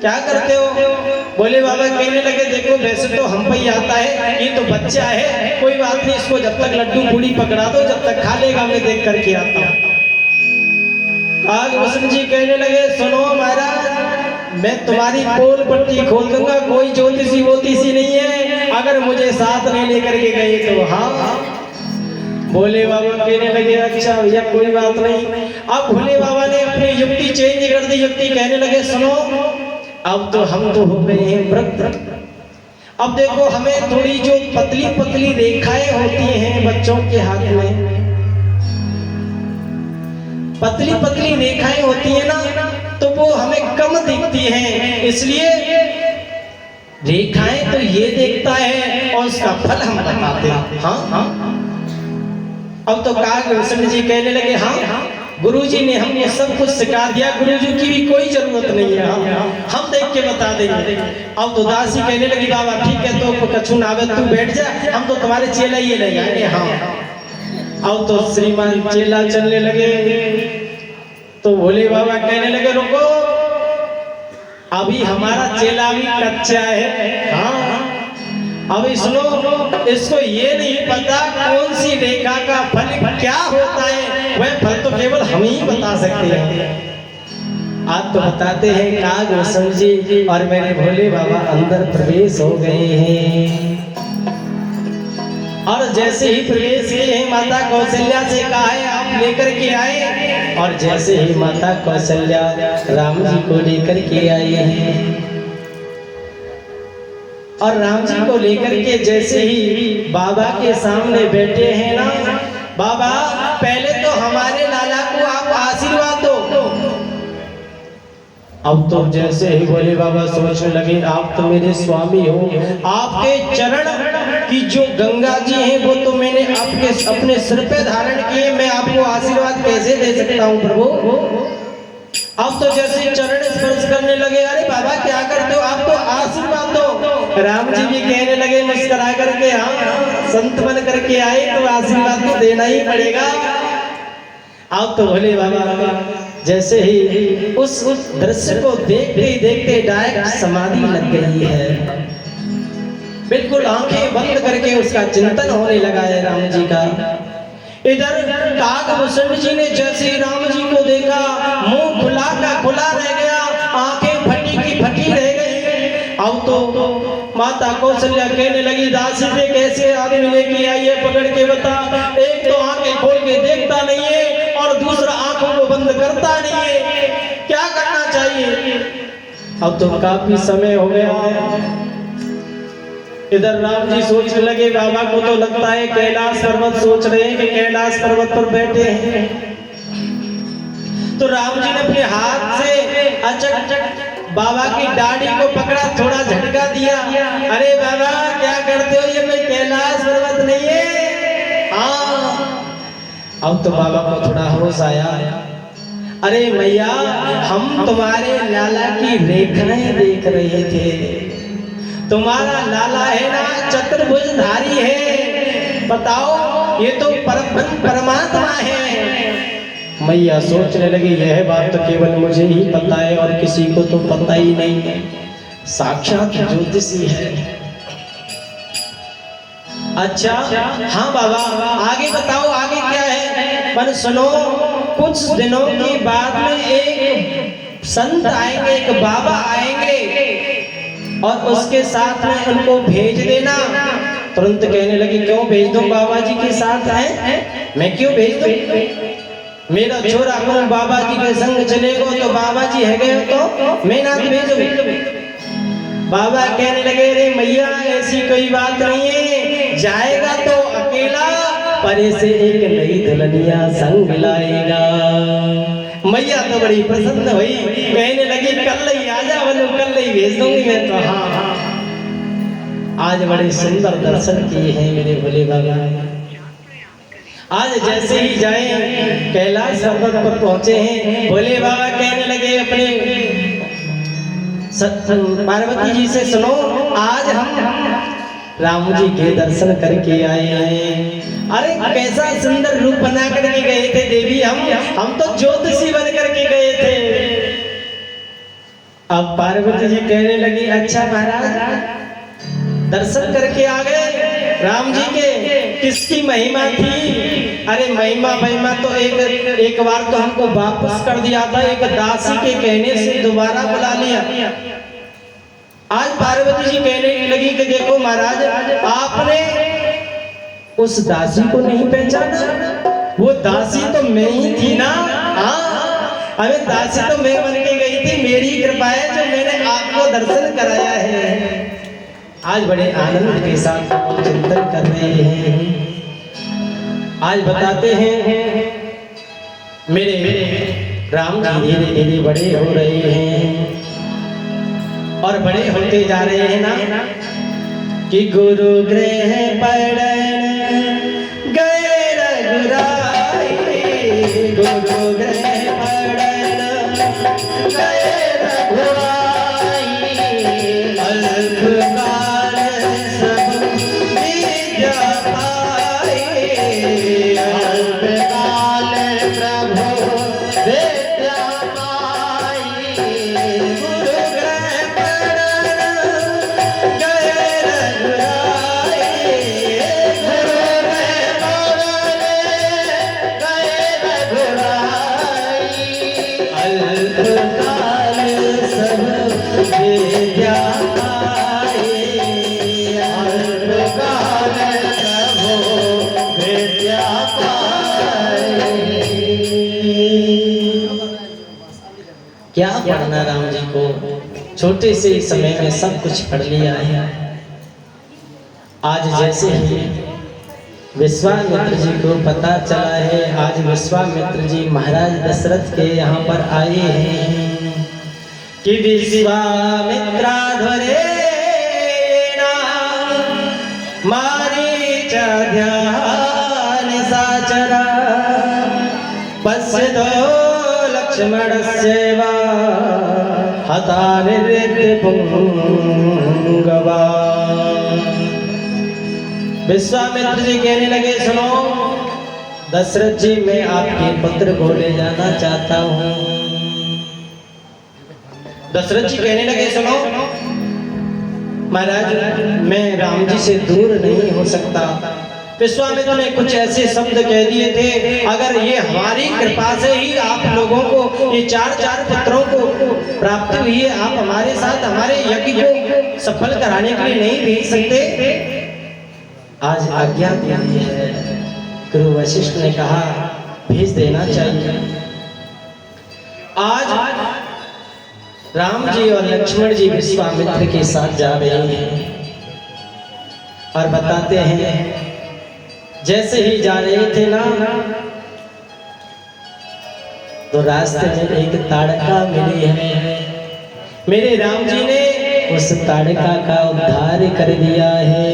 क्या करते हो? बोले बाबा कहने लगे देखो वैसे तो हम पे ही आता है, ये तो बच्चा है, कोई बात नहीं, इसको जब तक लड्डू पूड़ी पकड़ा दो, जब तक खा लेगा मैं देख करके आता हूँ। कागभूषण जी कहने लगे सुनो महाराज, मैं तुम्हारी पोल पट्टी खोल दूंगा, कोई ज्योतिषी वोतिषी नहीं है, अगर मुझे साथ नहीं लेकर के गए तो। हाँ भोले बाबा कहने लगे अच्छा भैया कोई बात नहीं। अब भोले बाबा ने अपनी युक्ति चेंज कर दी, युक्ति कहने लगे सुनो अब तो हम तो हो गए हैं वृद्ध, अब देखो हमें थोड़ी जो पतली पतली रेखाएं होती हैं बच्चों के हाथ में, पतली पतली रेखाएं होती है ना, तो वो हमें कम दिखती हैं, इसलिए रेखाएं तो ये देखता है और उसका फल हम बताते हैं। हाँ अब तो कागभूषण जी कहने लगे हाँ गुरुजी ने हमको सब कुछ सिखा दिया, गुरुजी की भी कोई जरूरत नहीं है, हम देख के बता देंगे। अब तो दासी कहने लगी बाबा ठीक है तो कछु नावे तू बैठ जा, हम तो तुम्हारे चेला ही ले जाएंगे। हाँ अब तो श्रीमान चेला चलने लगे, तो भोले बाबा कहने लगे रुको अभी हमारा चेला भी कच्चा है। हाँ अभी सुनो, इसको ये नहीं पता कौन सी रेखा का फल क्या होता है, वह फल तो केवल हम ही बता सकते हैं। आप तो बताते हैं कागभूषण जी और मेरे भोले बाबा अंदर प्रवेश हो गए हैं, और जैसे ही प्रवेश किए हैं माता कौशल्या से कहा है आप लेकर के आए, और जैसे ही माता कौशल्या राम जी को लेकर के आई है, और राम जी को लेकर के जैसे ही बाबा के सामने बैठे हैं ना, बाबा पहले तो हमारे लाला को आप आशीर्वाद दो। अब तो जैसे ही भोले बाबा सोचने लगे आप तो मेरे स्वामी हो, आपके चरण की जो गंगा जी हैं वो तो मैंने आपके अपने सिर पे धारण किए, मैं आपको आशीर्वाद कैसे दे सकता हूँ प्रभु। अब तो जैसे चरण स्पर्श करने लगे, अरे बाबा क्या करते हो, आप तो आशीर्वाद दो। राम जी भी कहने लगे मुस्कुरा करके हाँ संत बन करके आए तो आशीर्वाद तो देना ही पड़ेगा। अब तो भोले बाबा जैसे ही उस दृश्य को देखते ही देखते डायरेक्ट समाधि लग गई है, बिल्कुल आंखें बंद करके उसका चिंतन होने लगा है राम जी का। इधर कागभूषण जी ने जैसे राम जी को देखा मुंह खुला का खुला रह गया, आंखें फटी की फटी रह गई। अब तो माता कौशल्या कहने लगी दासी से कैसे आदमी लेके आई है, पकड़ के बता, एक तो आंखें खोल के देखता नहीं है और दूसरा आंखों को बंद करता नहीं है, क्या करना चाहिए। अब तो काफी समय हो गया। इधर राम जी सोचने लगे बाबा को तो लगता है कैलाश पर्वत, सोच रहे हैं कि कैलाश पर्वत पर बैठे हैं। तो राम जी ने अपने हाथ से अचक बाबा की दाढ़ी को पकड़ा, थोड़ा झटका दिया, अरे बाबा क्या करते हो, ये कोई कैलाश पर्वत नहीं है। हाँ अब तो बाबा को थोड़ा होश आया, अरे मैया हम तुम्हारे लाला की रेखाएं देख रहे थे, तुम्हारा लाला है ना चतुर्भुजधारी है, बताओ ये तो परमात्मा है। मैया सोचने लगी यह बात तो केवल मुझे ही पता है और किसी को तो पता ही नहीं है, साक्षात ज्योतिषी है। अच्छा हाँ बाबा आगे बताओ आगे क्या है। पर सुनो कुछ दिनों के बाद में एक संत आएंगे, एक बाबा आएंगे और उसके साथ में उनको भेज देना। तुरंत कहने लगी क्यों भेज दूं, बाबा जी के साथ आए, मैं क्यों भेज दूं, मेरा छोरा को बाबा जी के संग चलेगो तो बाबा जी है गए तो मैं ना भेजूं। बाबा कहने लगे रे मैया ऐसी कोई बात नहीं है, जाएगा तो अकेला पर से एक नई दुल्हनिया संग लाएगा। मैया तो बड़ी प्रसन्न हुई, कहने लगी कल ही आ जा, बोलो कल ही भेज दूंगी मैं तो। हाँ आज बड़े सुंदर दर्शन किए हैं मेरे भोले बाबा। आज जैसे ही जाए कैलाश पर्वत पर पहुंचे हैं, भोले बाबा कहने लगे अपने पार्वती जी से सुनो आज हम राम जी के दर्शन करके आए हैं। अरे कैसा सुंदर रूप बना करके गए थे देवी, हम तो ज्योतिषी बन करके गए थे। अब पार्वती जी कहने लगी अच्छा महाराज दर्शन करके आ गए राम जी के, किसकी महिमा थी? अरे महिमा तो एक बार तो हमको वापस कर दिया था, एक दासी के कहने से दोबारा बुला लिया। आज पार्वती जी कहने लगी कि देखो महाराज आपने उस दासी को नहीं पहचाना, वो दासी तो मैं ही थी ना। हाँ अरे दासी तो मैं बन के गई थी, मेरी कृपा है जो मैंने आपको दर्शन कराया है। आज बड़े आनंद के साथ चिंतन कर रहे हैं। आज बताते हैं मेरे राम जी धीरे धीरे बड़े हो रहे हैं और बड़े होते जा रहे हैं ना कि गुरु गृह पड़न गए रघुराई, गुरु गृह पड़न गए रघुराई, अल्पकाल सब विद्या पाए, अल्पकाल प्रभु विद्या पाई, गुरु गृह पड़न गए रघुराई, गुरु गृह पड़न गए रघुराई, अल्पकाल सब विद्या पाए, अल्पकाल प्रभु विद्या पाए। क्या पढ़ना राम जी को, छोटे से समय में सब कुछ पढ़ लिया है। आज जैसे ही विश्वामित्र जी को पता चला है, आज विश्वामित्र जी महाराज दशरथ के यहाँ पर आए हैं कि विश्वामित्राध्वरे मारीच ध्यान साचरा पश्यतो लक्ष्मणस्यैवा हता निर्ऋतपुंगवा। विश्वामित्र जी कहने लगे सुनो दशरथ जी मैं आपके पुत्र को ले जाना चाहता हूँ। दशरथ जी कहने लगे सुनो महाराज मैं राम जी से दूर नहीं हो सकता। विश्वामित्र ने कुछ ऐसे शब्द कह दिए थे, अगर ये हमारी कृपा से ही आप लोगों को ये चार पुत्रों को प्राप्त हुई है, आप हमारे साथ हमारे यज्ञ को सफल कराने के लिए नहीं भेज सकते? आज आज्ञा दी है। गुरु वशिष्ठ ने कहा भेज देना चाहिए। आज राम जी और लक्ष्मण जी विश्वामित्र के साथ जा रहे हैं और बताते हैं जैसे ही जा रहे थे ना तो रास्ते में एक ताड़का मिली है। मेरे राम जी ने उस ताड़का का उद्धार कर दिया है।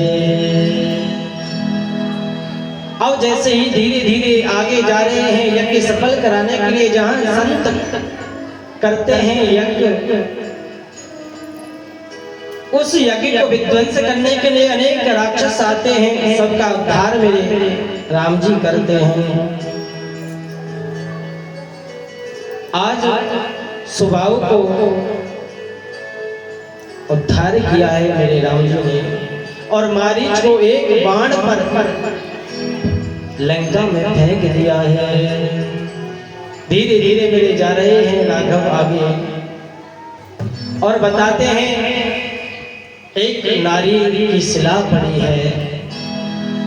अब जैसे ही धीरे धीरे आगे जा रहे हैं यज्ञ सफल कराने के लिए, जहां संत करते हैं यज्ञ, उस यज्ञ को विध्वंस करने के लिए अनेक राक्षस आते हैं, सबका उद्धार मेरे राम जी करते हैं। आज सुबाहु को उद्धार किया है मेरे राम जी ने और मारीच को एक बाण पर लंका में फेंक दिया है। धीरे धीरे मेरे जा रहे हैं राघव आगे और बताते हैं एक नारी की शिला पड़ी है।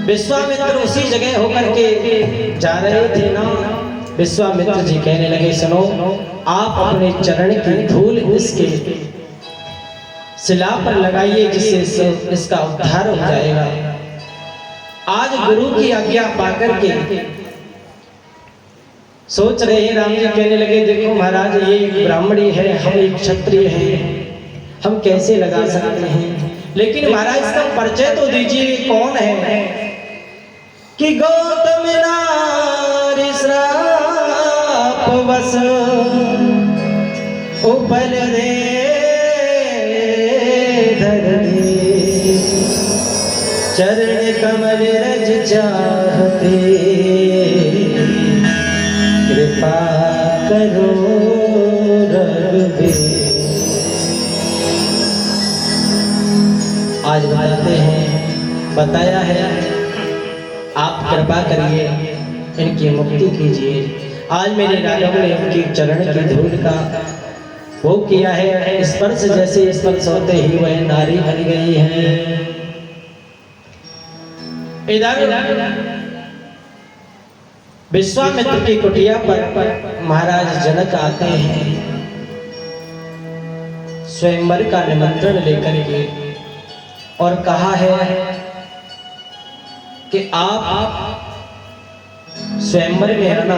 विश्वामित्र उसी जगह होकर के जा रहे थे ना। विश्वामित्र जी कहने लगे सुनो आप अपने चरण की धूल इसके शिला पर लगाइए जिससे इसका उद्धार हो जाएगा। आज गुरु की आज्ञा पाकर के सोच रहे हैं राम जी कहने लगे देखो महाराज ये ब्राह्मणी है, हम एक क्षत्रिय हैं, हम कैसे लगा सकते हैं, लेकिन महाराज इसका परिचय तो दीजिए कौन है। कि गौतम नारी श्राप बस उपल रे धरणी चरण कमल रज चाहते कृपा करो रघुवीर। आज बताते हैं, बताया है, आप कृपा करिए इनकी मुक्ति कीजिए। आज मेरे राघव ने इनकी चरण की धूल का वो किया है, स्पर्श जैसे स्पर्श होते ही वह नारी बन गई है। इधर विश्वामित्र की कुटिया पर महाराज जनक आते हैं स्वयंवर का निमंत्रण लेकर के, और कहा है कि आप स्वयंवर में आना।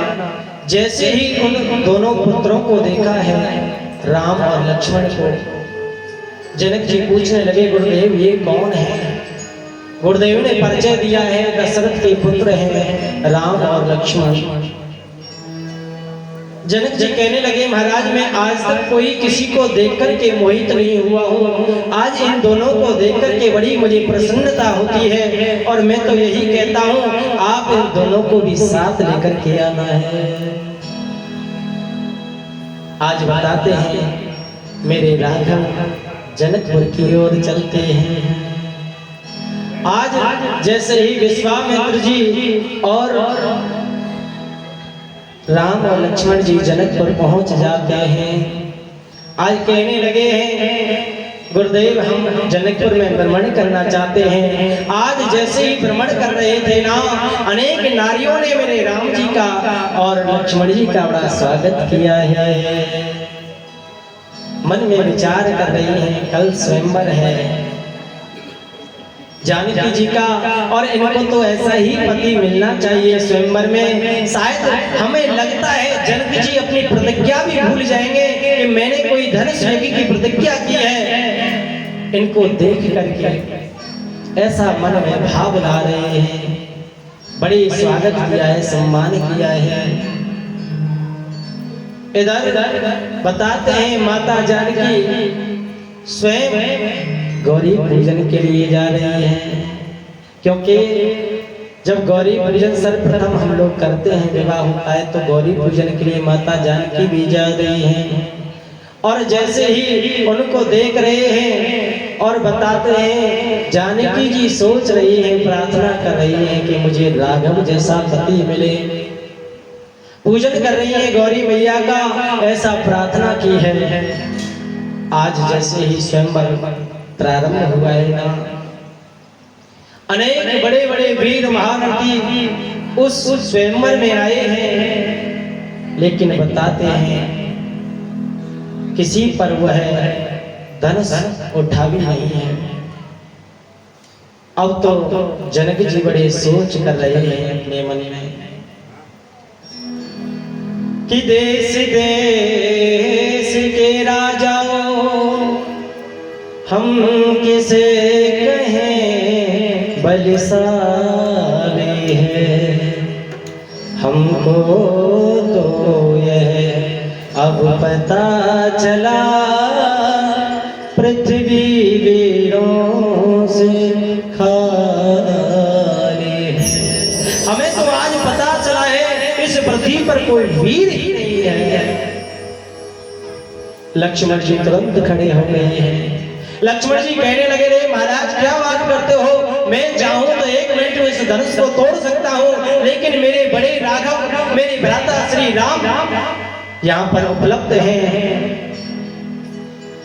जैसे ही उन दोनों पुत्रों को देखा है, राम और लक्ष्मण को, जनक जी पूछने लगे, गुरुदेव ये कौन है? गुरुदेव ने परिचय दिया है, दशरथ के पुत्र हैं राम और लक्ष्मण। जनक जी कहने लगे, महाराज मैं आज तक कोई किसी को देखकर के मोहित नहीं हुआ हूँ, आज इन दोनों को देखकर के बड़ी मुझे प्रसन्नता होती है, और मैं तो यही कहता हूँ आप इन दोनों को भी साथ लेकर के आना है। आज बताते हैं मेरे राघव जनकपुर की ओर चलते हैं। आज जैसे ही विश्वामित्र जी और राम और लक्ष्मण जी जनकपुर पहुंच जाते हैं, आज कहने लगे हैं, गुरुदेव हम जनकपुर में भ्रमण करना चाहते हैं। आज जैसे ही भ्रमण कर रहे थे ना, अनेक नारियों ने मेरे राम जी का और लक्ष्मण जी का बड़ा स्वागत किया है। मन में विचार कर रही हैं, कल स्वयंवर है जानकी जी का, और इनको तो ऐसा ही पति मिलना चाहिए स्वयंवर में। शायद हमें लगता है जनक जी अपनी प्रतिज्ञा भी भूल जाएंगे कि मैंने कोई धनुष यज्ञ की प्रतिज्ञा की है। इनको देख करके ऐसा मन में भाव ला रहे हैं, बड़ी स्वागत किया है, सम्मान किया है। इधर बताते हैं माता जानकी स्वयं गौरी पूजन के लिए जा रही हैं, क्योंकि जब गौरी पूजन सर्वप्रथम हम लोग करते हैं, विवाह होता है तो गौरी पूजन के लिए माता जानकी भी जा रही हैं। और जैसे ही उनको देख रहे हैं और बताते हैं, जानकी जी सोच रही हैं, प्रार्थना कर रही हैं कि मुझे राघव जैसा पति मिले। पूजन कर रही हैं गौरी मैया का, ऐसा प्रार्थना की है। आज जैसे ही स्वयंवर प्रारंभ हुआ है ना, अनेक बड़े बड़े वीर महारथी उस स्वयंवर में आए हैं, लेकिन बताते हैं किसी पर वह धनुष उठा भी नहीं है। अब तो जनक जी बड़े सोच कर रहे हैं अपने मन में कि देश देश के राजाओं हम किसे कहें बलशाली है, हमको तो यह अब पता चला पृथ्वी वीरों से खाली है। हमें तो आज पता चला है इस पृथ्वी पर कोई वीर ही नहीं है। लक्ष्मण जी तुरंत खड़े हो गए हैं। लक्ष्मण जी कहने लगे, रे महाराज क्या बात करते हो, मैं चाहूं तो एक मिनट में इस धनुष को तोड़ सकता हूं, लेकिन मेरे बड़े राघव, मेरे भ्राता श्री राम यहाँ पर उपलब्ध हैं।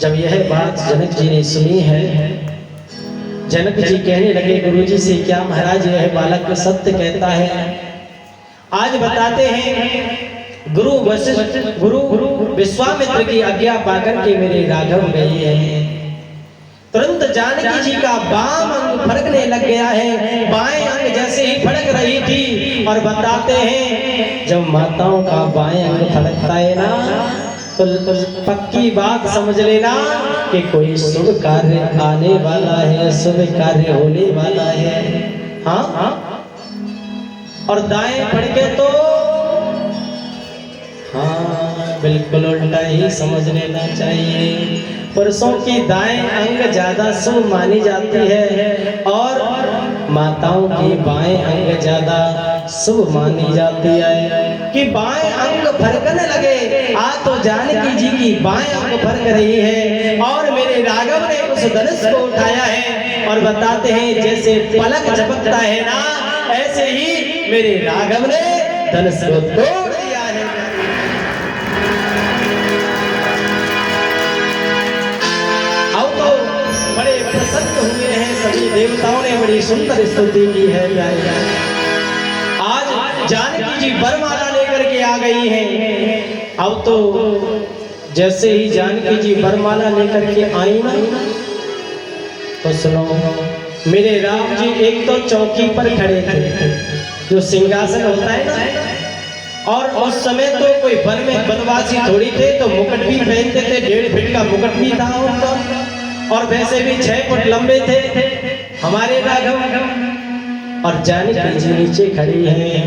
जब यह बात जनक जी ने सुनी है, जनक जी कहने लगे गुरु जी से, क्या महाराज यह बालक सत्य कहता है? आज बताते हैं गुरु विश्वामित्र की आज्ञा पाकर के मेरे राघव गए हैं। तुरंत जानकी जी का बाम अंग फड़कने लग गया है, बाएं अंग जैसे ही फड़क रही थी। और बताते हैं जब माताओं का बाएं अंग फड़कता है ना, तो पक्की बात समझ लेना कि कोई शुभ कार्य आने वाला है, शुभ कार्य होने वाला है। हाँ, और दाएं फड़के तो हाँ बिल्कुल उल्टा ही समझ लेना चाहिए। पुरुषों की दाएं अंग ज्यादा शुभ मानी जाती है और माताओं की बाएं अंग ज्यादा शुभ मानी जाती है। कि बाएं अंग फड़कने लगे, आज तो जानकी जी की बाएं अंग फड़क रही है और मेरे राघव ने उस धनुष को उठाया है और बताते हैं जैसे पलक झपकता है ना, ऐसे ही मेरे राघव ने धनुष को तोड़ दिया है। अब तो बड़े प्रसन्न हुए हैं सभी देवताओं ने, बड़ी सुंदर स्तुति की है। आज जानकी जी वरमाला लेकर के आ गई हैं। अब तो जैसे ही जानकी जी वरमाला लेकर के आई ना, तो सुनो, मेरे राम जी एक तो चौकी पर खड़े थे, जो सिंहासन होता है ना, और उस समय तो कोई वन में वनवासी थोड़ी थे, तो मुकुट भी पहनते थे, 1.5 फीट का मुकुट भी था उनका, और वैसे भी 6 फुट लंबे थे हमारे राघव। और जानकी जी नीचे खड़ी हैं,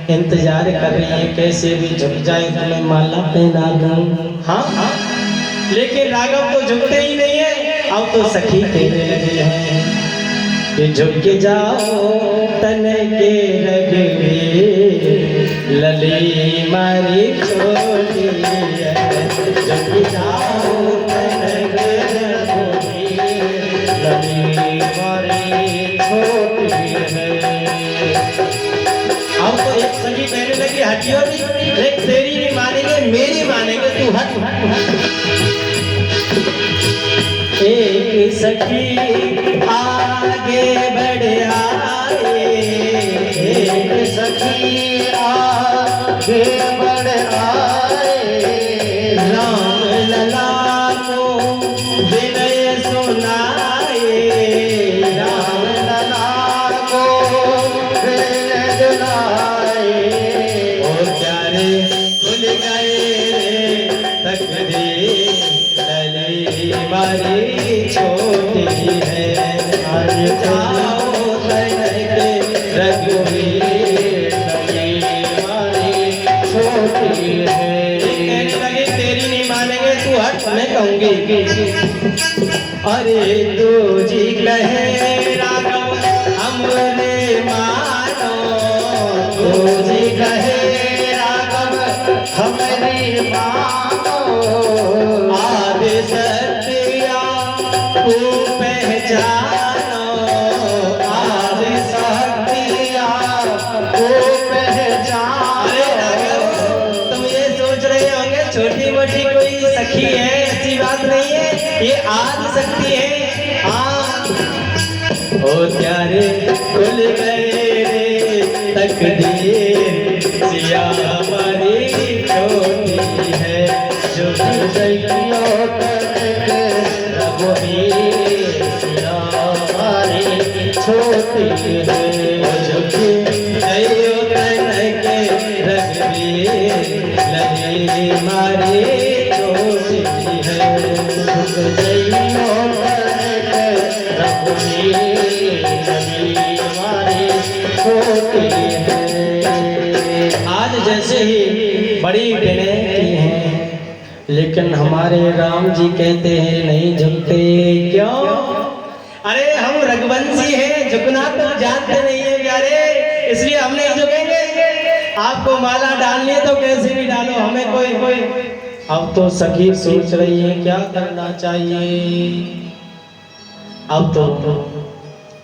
इंतजार कर रही है कैसे भी झुक जाए तो मैं माला पहना दूं। हाँ, लेकिन राघव तो झुकते ही नहीं है। अब तो सखी कहने लगे हैं कि झुक के जाओ तन के रगवे, लली मारी छोटी है, झुक के जाओ तन के रगवे, लली मारी छोटी है। अब तो एक सखी कहने लगी हटियो नहीं, एक तेरी नहीं मानेंगे मेरी मानेंगे, तू हट हट। एक सखी आगे बढ़ आए, एक सखी आगे बढ़ आए, राम लला को विनय सुनाए, राम लला को विनय सुनाए। और प्यारे खुल गए तकदीर, लली मारी छोटी है, आज जाओ तन के रघुवीर, लली मारी छोटी है। कहने लगे तेरी नहीं मानेंगे, तू हट, मैं कहूंगी। अरे तू जी कहे राघव हमने मानो, तू जी कहे राघव हमने मानो, आदि सत्या को पहचानो, आदि सत्या को पहचानो। तुम ये सोच रहे होंगे छोटी मोटी कोई सखी है, ऐसी बात नहीं है, ये आदि शक्ति है। हाँ, ओ प्यारे खुल गए रे तकदीर, सिया हमारी छोटी है, जो रघुवीर, सिया हमारी छोटी है, जो जयो तन के रघुवीर, लली मारी छोटी है, जयो तन के रघुवीर, लली मारी छोटी है। आज जैसे ही बड़ी विनय की हैं, लेकिन हमारे राम जी कहते हैं नहीं झुकते। क्यों? अरे हम रघुवंशी हैं, झुकना तो जानते नहीं है प्यारे, इसलिए हम नहीं झुकेंगे। आपको माला डालनी है तो कैसे भी डालो, हमें कोई। अब तो सखी सोच रही है क्या करना चाहिए। अब तो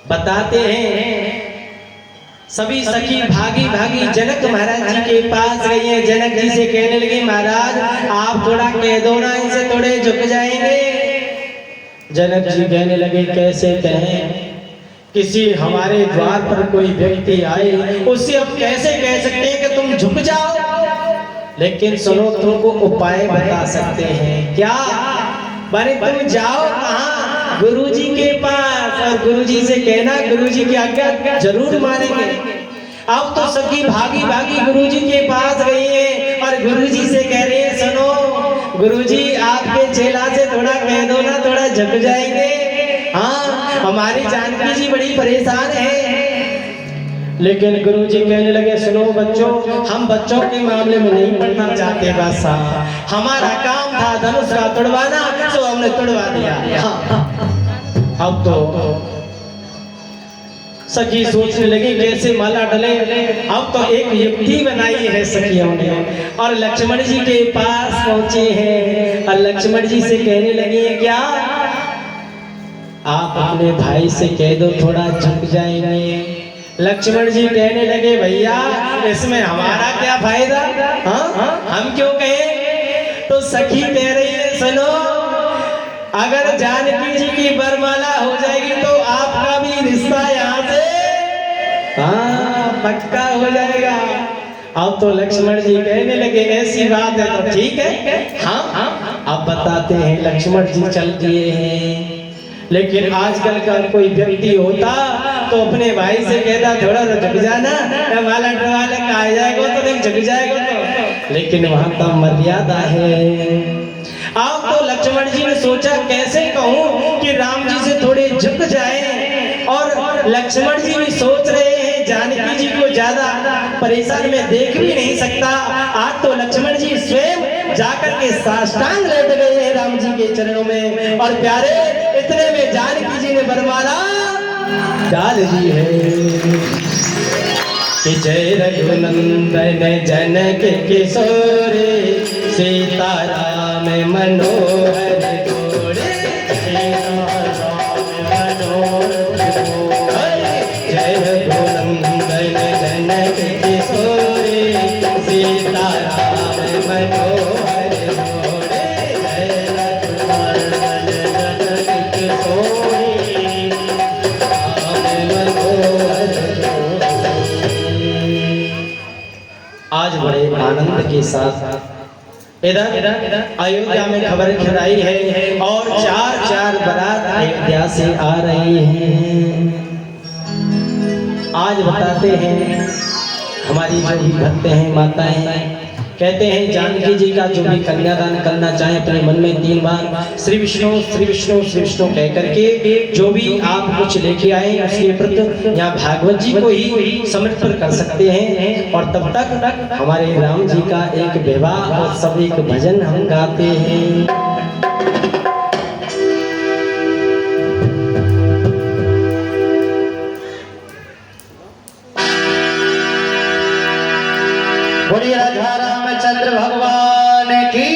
बताते हैं सभी सखी भागी भागी जनक महाराज जी के पास गई है। जनक जी से कहने लगी महाराज आप थोड़ा कह दो ना, इनसे थोड़े झुक जाएंगे। जनक जी कहने लगे कैसे कहें, किसी हमारे द्वार पर कोई व्यक्ति आए उससे अब कैसे कह सकते हैं कि तुम झुक जाओ, लेकिन सुनो तुमको उपाय बता सकते हैं। क्या? बने तुम जाओ कहाँ? गुरुजी के पास, और गुरुजी से कहना गुरुजी की आज्ञा जरूर मानेंगे। अब तो सखी भागी भागी गुरुजी के पास गई है और गुरुजी से कह रही है सुनो गुरुजी आपके चेला से थोड़ा कह दो ना, थोड़ा झुक जाएंगे। हाँ हमारी जानकी जी बड़ी परेशान है। लेकिन गुरुजी कहने लगे सुनो बच्चों, हम बच्चों के मामले में नहीं पढ़ना चाहते, बस हमारा काम था धनुष का तुड़वाना, तो हमने तुड़वा दिया। अब तो सखी सोचने लगी कैसे माला डले। अब तो एक युक्ति बनाई है सखियों ने और लक्ष्मण जी के पास पहुंचे हैं और लक्ष्मण जी से कहने लगी है क्या आप अपने भाई से कह दो थोड़ा झुक जाएंगे। लक्ष्मण जी कहने लगे भैया इसमें हमारा क्या फायदा, हाँ हम क्यों कहें। तो सखी कह रही है सुनो, अगर जानकी जी की वरमाला हो जाएगी तो आपका भी रिश्ता यहाँ से पक्का हो जाएगा। अब तो लक्ष्मण जी कहने लगे ऐसी बात है तो ठीक है, हाँ अब बताते हैं। लक्ष्मण जी चल दिए हैं, लेकिन आजकल का कोई व्यक्ति होता तो अपने भाई से कहता थोड़ा झुक जाना, माला डरवाले कहा जाएगा तो नहीं झुक जाएगा तो, लेकिन वहां तो मर्यादा है। अब तो लक्ष्मण जी ने सोचा कैसे कहूं कि राम जी से थोड़े झुक जाएं, और लक्ष्मण जी भी सोच रहे हैं जानकी जी को ज्यादा परेशान में देख भी नहीं सकता। आज तो लक्ष्मण जी स्वयं जाकर के साष्टांग लेट गए हैं राम जी के चरणों में, और प्यारे इतने में जानकी जी ने वरमाला डाल दी है कि जय रघुनंदन जनक किशोर सीता राम मनोहर जोड़े, जय रघुनंदन जनक किशोर सीता राम मनोहर जोड़े, जय रघुनंदन जनक किशोर राम मनोहर जोड़े। आज बड़े आनंद के साथ इधर अयोध्या में खबर खिलाई है और चार बारात अयोध्या से आ रही हैं। आज बताते हैं हमारी जो भी भक्त हैं माताएं कहते हैं जानकी जी का जो भी कन्यादान करना चाहे अपने मन में 3 बार श्री विष्णु श्री विष्णु श्री विष्णु कह करके जो भी आप कुछ लेके आए उसके प्रति यहाँ भागवत जी को ही समर्पण कर सकते हैं। और तब तक हमारे राम जी का एक विवाह और सब एक भजन हम गाते हैं। बोलिए राधा रामचंद्र भगवान की।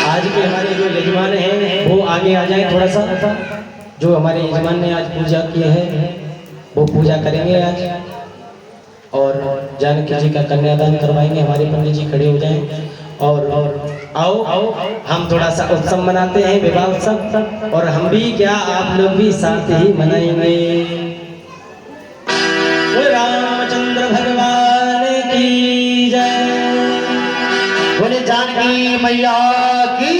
आज के हमारे जो यजमान हैं वो आगे आ जाए थोड़ा सा। जो हमारे यजमान ने आज पूजा की है वो पूजा करेंगे आज, और जानकी जी का कन्यादान करवाएंगे। हमारे पंडित जी खड़े हो जाएं और आओ हम थोड़ा सा उत्सव मनाते हैं, विवाह उत्सव, और हम भी क्या आप लोग भी साथ ही मनाएंगे। रामचंद्र भगवान की जय। बोले जानकी मैया की।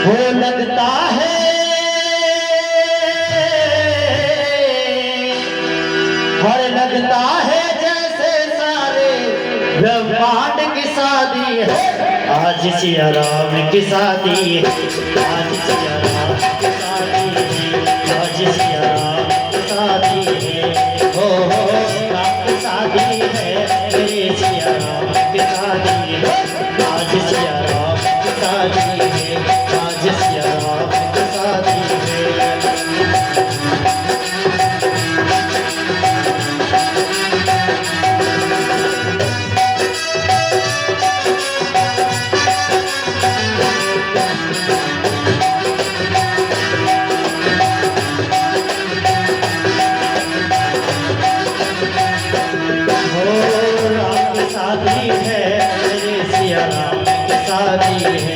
वो लगता है हर लगता है जैसे सारे ब्रह्मांड की शादी है। आज सिया राम की शादी है, आज सिया राम की शादी है, आज सिया राम की शादी है। हो राम की शादी है, मेरे सिया राम की शादी है। आज सिया राम की शादी है, आज सिया राम की शादी है। शादी है मेरे सिया राम की शादी है,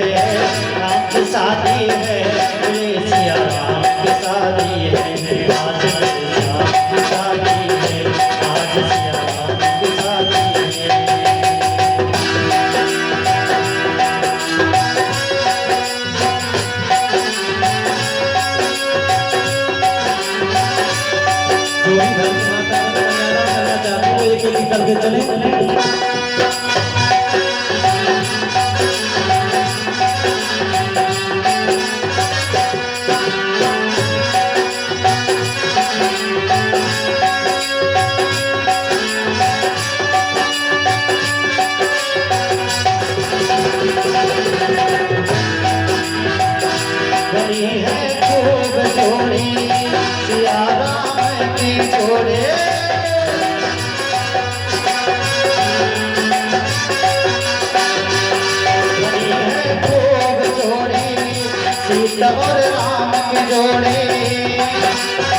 राम की शादी है मेरे सिया राम की शादी है। आज मेरे राम की शादी है, आज सिया राम की शादी है। जो भी धर्म माता का कन्यादान करना चाहते हो एक एक करके चले। बड़ी है खूब जोड़ी सिया राम की जोड़े। बड़ी है खूब जोड़ी सीता और राम की जोड़ी